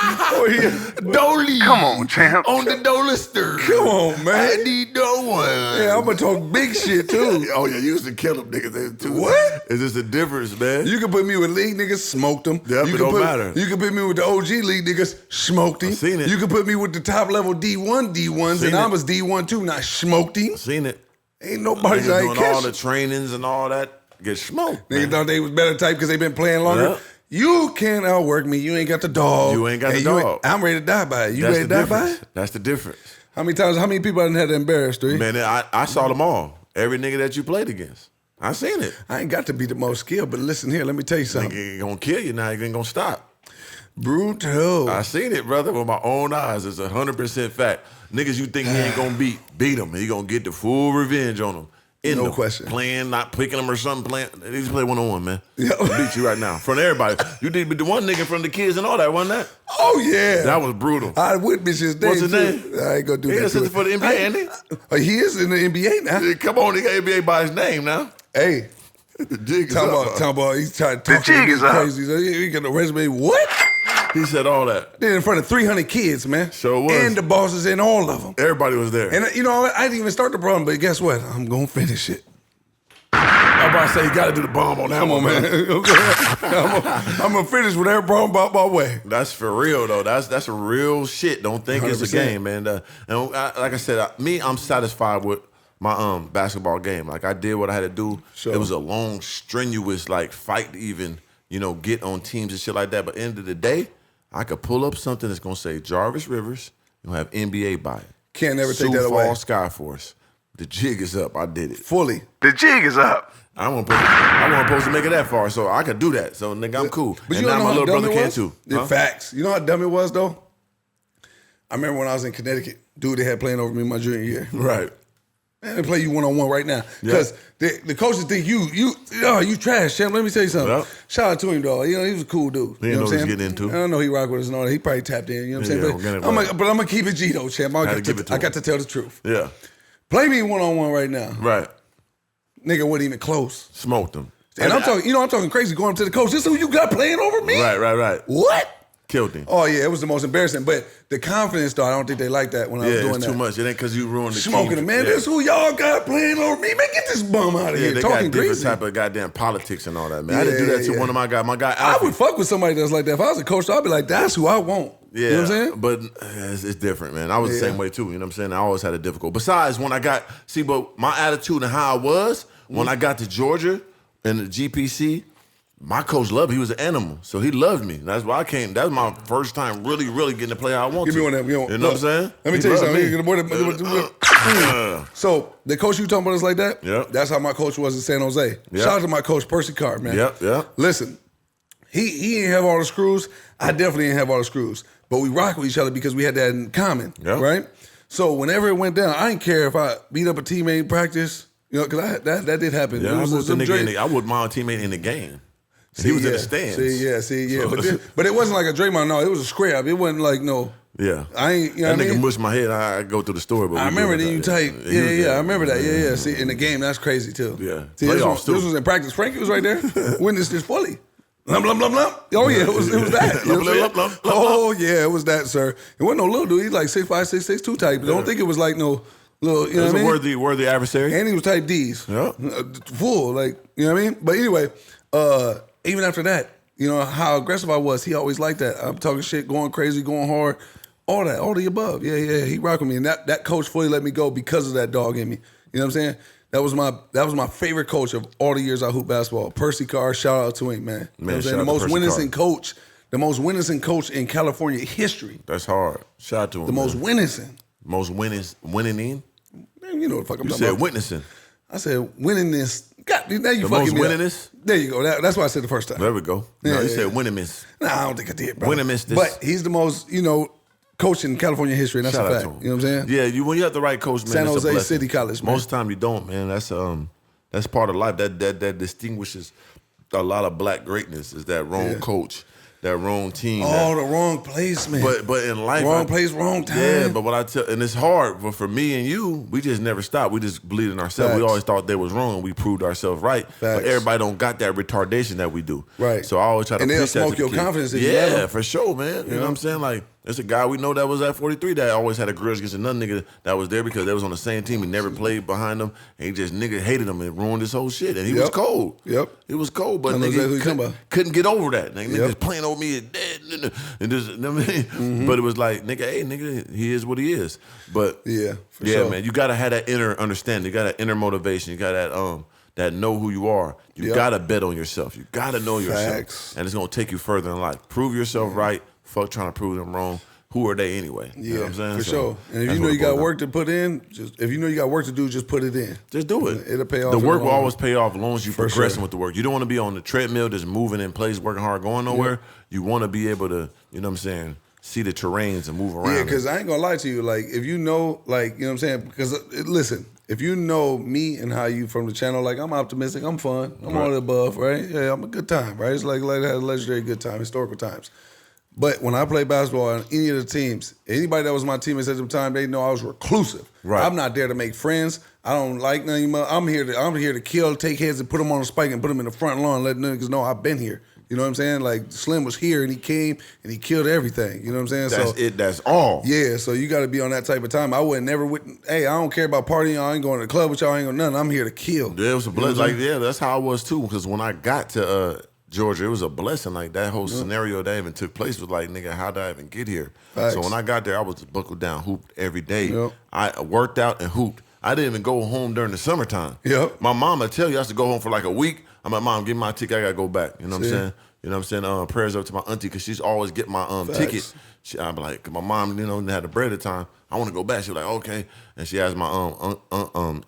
Oh yeah, Dolly. Come on, champ. On the Dolister. come on, man. I need no one. Yeah, I'm gonna talk big shit too. Oh yeah, you used to kill them niggas too. What? Is this a difference, man? You can put me with league niggas, smoked them. Yep, you it can don't matter. You can put me with the OG league niggas, smoked him. I seen it. You can put me with the top level D1s, Seen and I it. was D1 too, not smoked him. Seen it. Ain't nobody Niggas that doing ain't all the catch. trainings and all that. Get smoked. Niggas Man. thought they was better type because they been playing longer. Yeah. You can't outwork me. You ain't got the dog. You ain't got the And dog. I'm ready to die by it. You That's ready the to die by difference. it? That's the difference. How many people I done had to embarrass, dude? Man, I saw them all. Every nigga that you played against. I seen it. I ain't got to be the most skilled, but listen here, let me tell you something. Nigga ain't gonna kill you now. You ain't gonna stop. Brutal. I seen it, brother, with my own eyes. It's 100% fact. Niggas you think he ain't gonna beat him. He gonna get the full revenge on him. No question. Playing, not picking him or something. Playing. They just play one-on-one, man. Yeah. I'll beat you right now. In front of everybody. You did the one nigga in front of the kids and all that, wasn't that? Oh, yeah. That was brutal. I witnessed his name. What's his too. name? I ain't gonna do He that. is to it. for the NBA, ain't he? He is in the NBA now. Yeah, come on, he got NBA by his name now. Hey, The jig is talking up. about he's trying to talk The jig is up. crazy. He got a resume. What? He said all that. Did in front of 300 kids, man. Sure was. And the bosses and all of them. Everybody was there. And you know, I didn't even start the problem, but guess what? I'm gonna finish it. I'm about to say, you got to do the bomb on that Come one, on, man. Okay. I'm gonna finish with every problem about my way. That's for real, though. That's a real shit. Don't think it's a 100%. game, man. Like I said, I'm satisfied with my basketball game. Like, I did what I had to do. Sure. It was a long, strenuous, like, fight to even, get on teams and shit like that. But at the end of the day, I could pull up something that's going to say Jarvis Rivers. You'll have NBA by it. Can't never take Sioux that away. Falls Skyforce. The jig is up. I did it. Fully. The jig is up. I wasn't supposed to make it that far, so I could do that. So, nigga, I'm cool. But And you now know my how little dumb brother it can was? too. The Huh? facts. You know how dumb it was though? I remember when I was in Connecticut, dude they had playing over me my junior year. Right. Man, they play you one-on-one right now. Because the coaches think you trash, champ. Let me tell you something. Yep. Shout out to him, dog. He was a cool dude. He you didn't know what know I'm what saying? he was getting into. I don't know he rock with us and all that. He probably tapped in, you know what I'm Yeah, saying? we'll get it But I'm right. going to keep it G, though, champ. Had to give it to I him. got to tell the truth. Yeah. Play me one-on-one right now. Right. Nigga wasn't even close. Smoked them. And I'm talking crazy going up to the coach. This is who you got playing over me? Right. What? Killed him. Oh yeah, it was the most embarrassing. But the confidence though, I don't think they liked that when I was doing it's that. too much. It ain't because you ruined the Smoking King. it, man. This who y'all got playing over me. Man, get this bum out of here. They Talking got different crazy. type of goddamn politics and all that, man. I didn't do that to one of my guys. My guy I Alfie. would fuck with somebody that's like that. If I was a coach, I'd be like, that's who I want. Yeah, you know what I'm saying? But it's different, man. I was the same way too. You know what I'm saying? I always had it difficult. Besides, when I got but my attitude and how I was when I got to Georgia and the GPC, my coach loved me. He was an animal, so he loved me. That's why I came. That was my first time really, really getting to play how I want Give to. me one of them. You know what I'm saying? Let me tell you something. So the coach you talking about is like that? Yeah. That's how my coach was in San Jose. Yeah. Shout out to my coach, Percy Carr, man. Yeah. Listen, he didn't have all the screws. I definitely didn't have all the screws. But we rock with each other because we had that in common, right? So whenever it went down, I didn't care if I beat up a teammate in practice, you know, because that did happen. Yeah, I would my teammate in the game. He was in the stands. But it wasn't like a Draymond. No, it was a scrap. It wasn't like no. Yeah, I ain't. You know that what I nigga mean? mushed my head. I go through the story, but I remember that you type. Yeah. I remember that. Yeah. See, in the game, that's crazy too. Yeah, See, this was in practice. Frankie was right there. Witnessed this fully. Blum, blum, blum, blum. Oh yeah, it was that. You know what I'm saying? Oh yeah, it was that, sir. It wasn't no little dude. He's like 6'5", 6'6", type. Don't think it was like no little. You know what I mean? A worthy adversary. And he was type D's. Yeah, full. Like you know what I mean. But anyway, even after that, you know how aggressive I was. He always liked that. I'm talking shit, going crazy, going hard, all that, all the above. Yeah. He rocked with me, and that coach fully let me go because of that dog in me. You know what I'm saying? That was my favorite coach of all the years I hooped basketball. Percy Carr, shout out to him, man. You know what I'm saying? The most winningest coach in California history. That's hard. Shout out to him. The most winningest. Most winning. Man, you know what the fuck I'm You talking said about. witnessing. I said winningest. God, now you The fucking most me up. winningest? There you go. That's what I said the first time. There we go. No, you said winningest. Nah, I don't think I did, bro. Winningest. But he's the most, coach in California history, and that's Shout a out fact. to him. You know what I'm saying? Yeah, when you have the right coach, man, San it's a Jose blessing. City College, man. Most of the time you don't, man. That's part of life. That distinguishes a lot of black greatness is that wrong coach, that wrong team. The wrong placement. But in life, wrong place, wrong time. Yeah, but what I tell, and it's hard. But for me and you, we just never stopped. We just believed in ourselves. Facts. We always thought they was wrong, and we proved ourselves right. Facts. But everybody don't got that retardation that we do. Right. So I always try to And they'll preach that smoke to the your kids. confidence if you let Yeah, them. for sure, man. You know what I'm saying? Like, there's a guy we know that was at 43 that always had a grudge against another nigga that was there because they was on the same team. He never played behind them, and he just hated him and ruined his whole shit. And he was cold. Yep. He was cold, but I know exactly who you're talking nigga about. couldn't get over that. Nigga Yep. just playing over me is dead. And just, you know what I mean? But it was like, nigga, he is what he is. But Yeah, for sure. man, you gotta have that inner understanding. You got that inner motivation. You got that know who you are. You gotta bet on yourself. You gotta know yourself. Facts. And it's gonna take you further in life. Prove yourself right. Fuck trying to prove them wrong. Who are they anyway? Yeah, You know what I'm saying? for So sure. And if that's you know what you it got boils work to put in, if you know you got work to do, just put it in. Just do it. It'll pay off. The in work will long always run. pay off as long as you're For progressing sure. with the work. You don't want to be on the treadmill just moving in place, working hard, going nowhere. You want to be able to, you know what I'm saying, see the terrains and move around. Yeah, because I ain't gonna lie to you. Like, if you know, like, you know what I'm saying? Because listen, if you know me and how you from the channel, like, I'm optimistic, I'm fun, I'm all the above, right? Yeah, I'm a good time, right? It's like I had a legendary good time, historical times. But when I play basketball on any of the teams, anybody that was my teammates at the time, they know I was reclusive. Right. I'm not there to make friends. I don't like none of you. I'm here to kill, take heads, and put them on a spike and put them in the front lawn, let niggas know I've been here. You know what I'm saying? Like, Slim was here and he came and he killed everything. You know what I'm saying? That's it. That's all. Yeah, so you got to be on that type of time. I would never, hey, I don't care about partying. I ain't going to the club with y'all. I ain't going to nothing. I'm here to kill. Yeah, it was a blessing. Like, yeah, that's how I was too. Because when I got to Georgia, it was a blessing. Like, that whole scenario that even took place was like, nigga, how did I even get here? Facts. So when I got there, I was just buckled down, hooped every day. Yep. I worked out and hooped. I didn't even go home during the summertime. Yep. My mom would tell you I used to go home for like a week. I'm like, Mom, give me my ticket. I got to go back. You know what I'm saying? You know what I'm saying? Prayers up to my auntie because she's always get my ticket. I'm like, 'cause my mom, didn't have the bread at the time. I want to go back. She was like, okay. And she asked my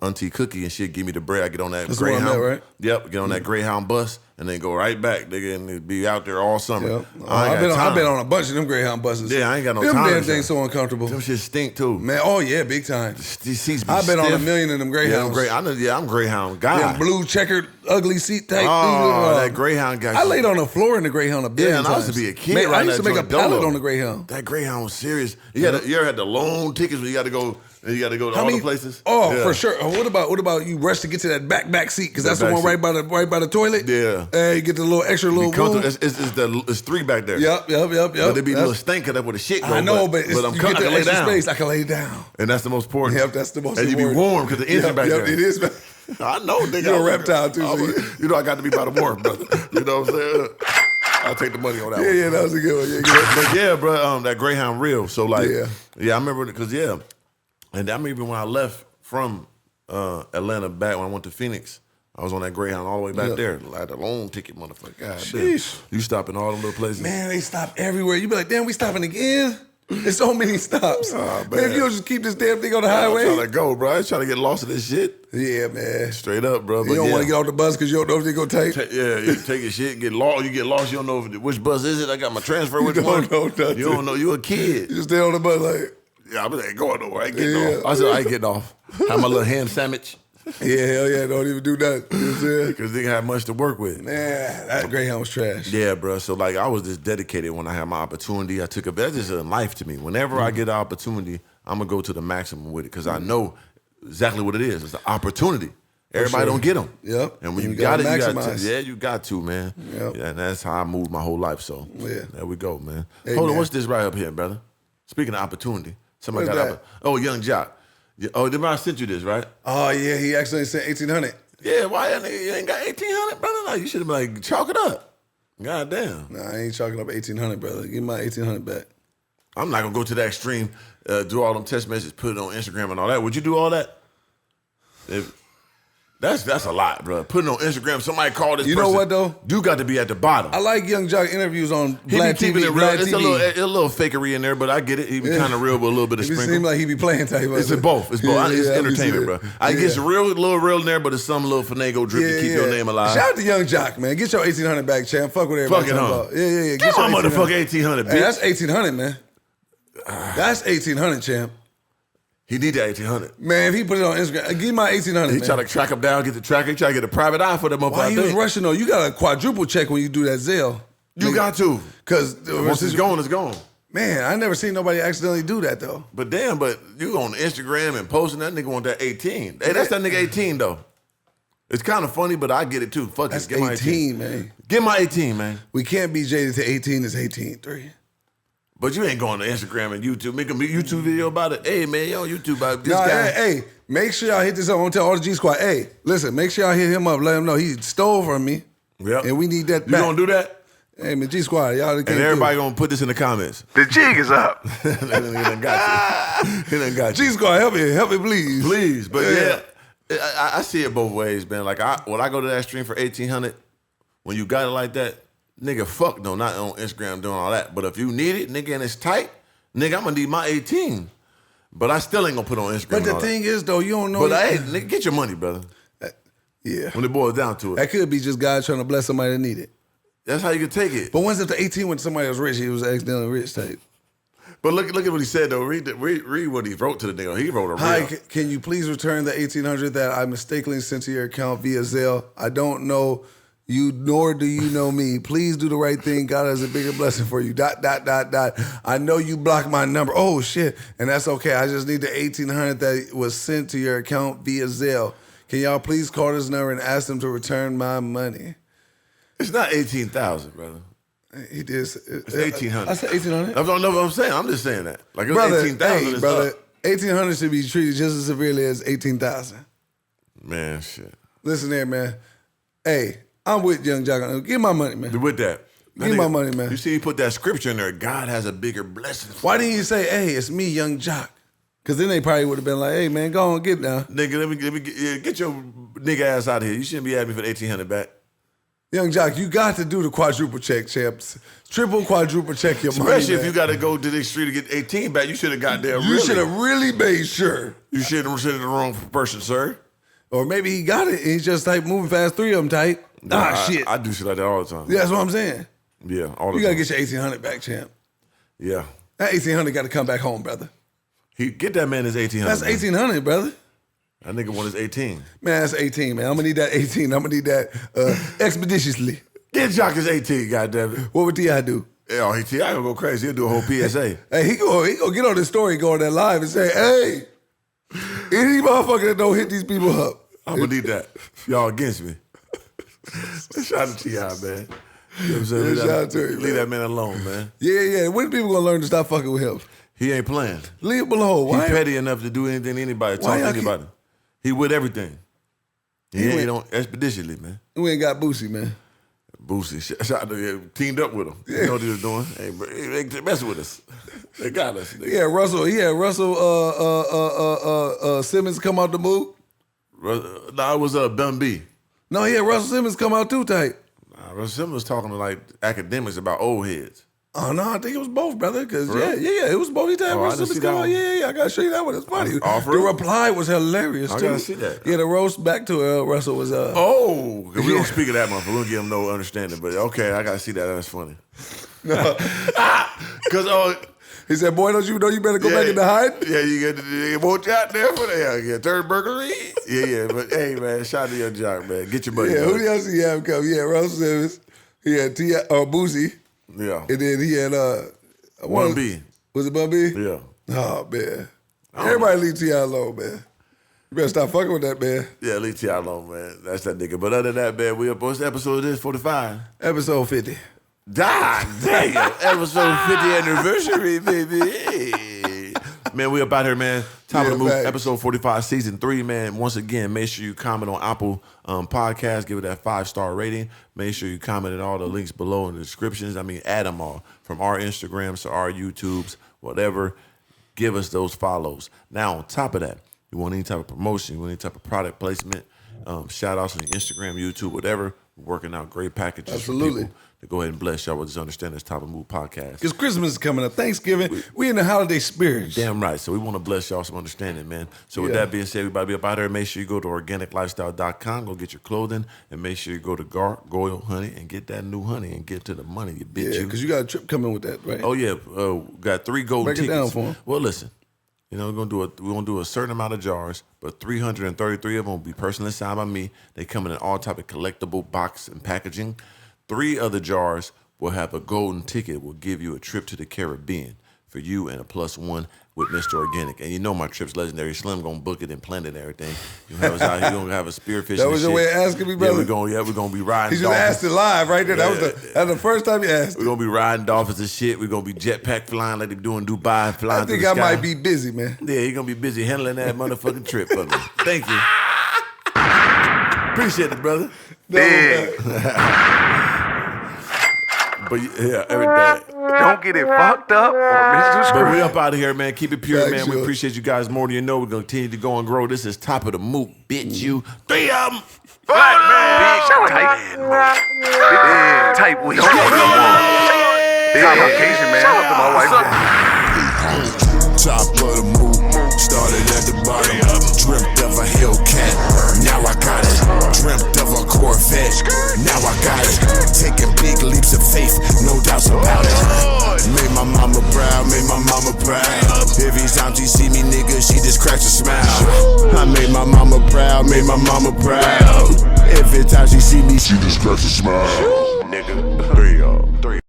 auntie Cookie, and she'd give me the bread. I get on that That's the one I Greyhound. met, right? Yep, get on that Greyhound bus and then go right back, nigga, and be out there all summer. Yep. I've I've been on a bunch of them Greyhound buses. Yeah, I ain't got no them time. Them damn things so uncomfortable. Them shit stink too. Man, oh yeah, big time. These seats be I've been on stiff. a million of them Greyhounds. I'm Greyhound guy. Them blue checkered ugly seat type. Oh, that Greyhound guy. I laid on the floor in the Greyhound a billion and I times. used to be a kid. Man, I riding used to that make a joint pallet dolo. on the Greyhound. That Greyhound was serious. You ever had the loan tickets where you got to go And you got to go to all the places? Oh, Yeah. for sure. What about you rush to get to that back seat? Because that's the back one seat. right by the toilet. Yeah. And you get the little extra little room. It's 3 back there. Yep. But it be a little stink because that's where the shit go. I know, but I'm you get the lay extra down. space. I can lay down. And that's the most important. Yep, that's the most and important. And you be warm because the engine back there. It is. I know, nigga. You're a reptile, too. You know I got to be by the warm, brother. You know what I'm saying? I'll take the money on that one. Yeah, that was a good one. Yeah, But yeah, bro, that Greyhound real. So like, yeah I remember it because and I remember when I left from Atlanta back when I went to Phoenix, I was on that Greyhound all the way back there. Like the long ticket, motherfucker. God damn. You stop in all them little places. Man, they stop everywhere. You be like, damn, we stopping again? There's so many stops. Oh, man, if you don't just keep this damn thing on the highway. I'm trying to go, bro. I ain't trying to get lost in this shit. Yeah, man. Straight up, bro. You don't want to get off the bus because you don't know if they're going to take. You take your shit, get lost. You get lost, you don't know which bus is it. I got my transfer, which one? You don't know. You a kid. You just stay on the bus like. Yeah, I ain't going nowhere. I ain't getting off. I said, I ain't getting off. Have my little ham sandwich. Yeah, hell yeah, don't even do that. You know what I'm saying? Because they didn't have much to work with. Man, that Greyhound was trash. Yeah, bro. So, like, I was just dedicated when I had my opportunity. I took that's just a life to me. Whenever I get an opportunity, I'm going to go to the maximum with it because I know exactly what it is. It's an opportunity. Everybody don't get them. Yep. And when you got it, maximize. you got to, man. Yep. Yeah, and that's how I moved my whole life. So, there we go, man. Hey, Hold on, man. what's this right up here, brother? Speaking of opportunity, somebody What is got Young Jock. Oh, I sent you this, right? Oh, yeah, he actually sent 1,800. Yeah, why you ain't got 1,800, brother? No, you should have been like, chalk it up. God damn. Nah, I ain't chalking up 1,800, brother. Give me my 1,800 back. I'm not going to go to that extreme, do all them text messages, put it on Instagram and all that. Would you do all that? That's a lot, bro. Putting on Instagram, somebody call this person. You know what, though? You got to be at the bottom. I like Young Jock interviews on He Black be keeping TV. it real. Black It's TV. a little fakery in there, but I get it. He be kind of real with a little bit of It sprinkle. seems like he be playing type of It's both. It's both. It's I be entertainment, seeing bro. it. I guess a little real in there, but it's some little finagle drip to keep your name alive. Shout out to Young Jock, man. Get your 1,800 back, champ. Fuck with everybody. Fuck it, talking huh? about. Yeah. Get my motherfucking 1,800, bitch. Hey, that's 1,800, man. That's 1,800, champ. He need that 1,800. Man, if he put it on Instagram, give me my 1,800. He man. try to track him down, get the tracker. He try to get a private eye for that motherfucker. Why he was rushing though? You got a quadruple check when you do that Zelle. You got to. Because once it's gone, it's gone. Man, I never seen nobody accidentally do that though. But damn, you on Instagram and posting that nigga want that 18. Hey, that's that nigga 18 though. It's kind of funny, but I get it too. Fuck That's it. Get my 18, man. Get my 18, man. We can't be jaded to 18 is 18-3. But you ain't going to Instagram and YouTube. Make a YouTube video about it. Hey, man, you on YouTube about this guy. Hey, make sure y'all hit this up. I'm gonna tell all the G Squad. Hey, listen, make sure y'all hit him up. Let him know he stole from me. Yep. And we need that You back. gonna do that? Hey, man, G Squad, y'all And everybody gonna put this in the comments. The jig is up. He done got you. He done got you. G Squad, help me, please. Please. But I see it both ways, man. Like, when I go to that stream for 1,800, when you got it like that, nigga, fuck no, not on Instagram doing all that. But if you need it, nigga, and it's tight, nigga, I'm gonna need my 18. But I still ain't gonna put it on Instagram. But the thing is, though, you don't know. But hey, nigga, get your money, brother. Yeah. When it boils down to it. That could be just God trying to bless somebody that need it. That's how you can take it. But once if the 18 when somebody was rich, he was accidentally rich type. But look at what he said though. Read what he wrote to the nigga. He wrote a real. Hi, can you please return the 1,800 that I mistakenly sent to your account via Zelle? I don't know you, nor do you know me. Please do the right thing. God has a bigger blessing for you. ... I know you blocked my number. Oh shit, and that's okay. I just need the 1,800 that was sent to your account via Zelle. Can y'all please call this number and ask them to return my money? It's not 18,000, brother. He did. It's 1,800. I said 1,800. I don't know what I'm saying. I'm just saying that. Like it was Brother, 18,000. hey, brother, 1,800 should be treated just as severely as 18,000. Man, shit. Listen there, man. Hey, I'm with Young Jock. Give my money, man. With that. Give my money, man. You see, he put that scripture in there. God has a bigger blessing. Why didn't you say, hey, it's me, Young Jock? Because then they probably would have been like, hey, man, go on, get down. Nigga, let me get your nigga ass out of here. You shouldn't be asking me for the 1,800 back. Young Jock, you got to do the quadruple check, champs. Triple quadruple check your money, Especially if man. you got to go to the street to get 18 back. You should have got there You should have really made sure. You should have sent it the wrong person, sir. Or maybe he got it and he's just like moving fast, 3 of them tight. Shit. I do shit like that all the time. Yeah, that's what I'm saying. Yeah, all the You got to time. get your 1,800 back, champ. Yeah. That 1,800 got to come back home, brother. Get that man his 1,800. That's 1,800, brother. That nigga want his 18. Man, that's 18, man. I'm going to need that 18. I'm going to need that expeditiously. Get Jock his 18, goddammit. What would T.I. do? Yeah, T.I. gonna go crazy. He'll do a whole PSA. Hey, he go get on this story, go on that live and say, hey, Any motherfucker that don't hit these people up. I'm gonna need that. Y'all against me. Shout out to T.I., man. You know what I'm saying? Yeah, shout out to him, leave man. that man alone, man. Yeah. When people gonna learn to stop fucking with him? He ain't playing. Leave him alone. He Why? petty enough to do anything to anybody, talk to anybody. He with everything. He ain't on expeditiously, man. We ain't got Boosie, man. Boosie, shout out to him. Teamed up with him. You know what he was doing. Hey, bro, they messing with us. They got us. He had Russell Simmons come out the Mook. Nah, it was Bun B. No, he had Russell Simmons come out too tight. Nah, Russell Simmons was talking to like academics about old heads. Oh no, I think it was both, brother. Cause it was both. He had Russell Simmons come out. Yeah, I gotta show you that one. It's funny. The reply was hilarious too. I gotta see that. Yeah, the roast back to Russell was Oh, cause we don't speak of that motherfucker. We don't give him no understanding. But okay, I gotta see that. That's funny. No. Cause he said, "Boy, don't you know you better go back in the hide?" Yeah, you get the watch out there for that. Yeah, third burglary. Yeah. But hey, man, shout out to your jock, man. Get your money. Yeah, who else he have come? Yeah, Russell Simmons. He had Boosie. Yeah, and then he had Bun B. Was it Bun B? Yeah. Oh man, everybody leave T.I. alone, man. You better stop fucking with that man. Yeah, leave T.I. alone, man. That's that nigga. But other than that, man, we up. What's the episode? This 45. Episode 50. God damn, episode 50 anniversary, baby. Hey. Man, we up out here, man. Top of the Mook, episode 45, season 3, man. Once again, make sure you comment on Apple Podcast. Give it that 5-star rating. Make sure you comment at all the links below in the descriptions. I mean, add them all. From our Instagrams to our YouTubes, whatever. Give us those follows. Now, on top of that, you want any type of promotion, you want any type of product placement, shout outs on Instagram, YouTube, whatever. We're working out great packages. Absolutely. For people to go ahead and bless y'all with this Understand This Top of the Mook podcast. Because Christmas is coming up, Thanksgiving, we in the holiday spirit. Damn right. So we want to bless y'all some understanding, man. So with that being said, everybody be up out there. Make sure you go to organiclifestyle.com, go get your clothing, and make sure you go to Goyle Honey and get that new honey and get to the money, you bitch. Yeah, because you got a trip coming with that, right? Oh yeah, got 3 golden tickets. Break it down for them. Well, listen. You know, we're gonna do a certain amount of jars, but 333 of them will be personally signed by me. They come in all type of collectible box and packaging. 3 other jars will have a golden ticket. Will give you a trip to the Caribbean for you and a +1 with Mr. Organik. And you know my trip's legendary. Slim gonna book it and plan it and everything. You have us out here. Gonna have a spearfish. That was your way of asking me, brother? Yeah, we're gonna be riding. He just asked it live right there. Yeah, That was the first time you asked. We're gonna be riding dolphins and shit. We're gonna be jetpack flying like they do in Dubai, flying. I think through the sky. might be busy, man. Yeah, you're gonna be busy handling that motherfucking trip for me. Thank you. Appreciate it, brother. But yeah, everything. Don't get it fucked up or misconstrued. But we up out of here, man. Keep it pure, man. We Sure. appreciate you guys more than you know. We're gonna continue to go and grow. This is Top of the Mook, bitch. You 3 of them. Black man. Big tight. Big tight weed. Big vacation, man. Shout out to my wife. Top of the Mook, started at the bottom. Dreamt of a Hellcat, now I got it. Dreamt of a Corvette, now I got it. Taking big leaps of faith, no doubts about it. Made my mama proud, made my mama proud. Every time she see me, nigga, she just cracks a smile. I made my mama proud, made my mama proud. Every time she see me, she just cracks a smile. Nigga, 3 of them. 3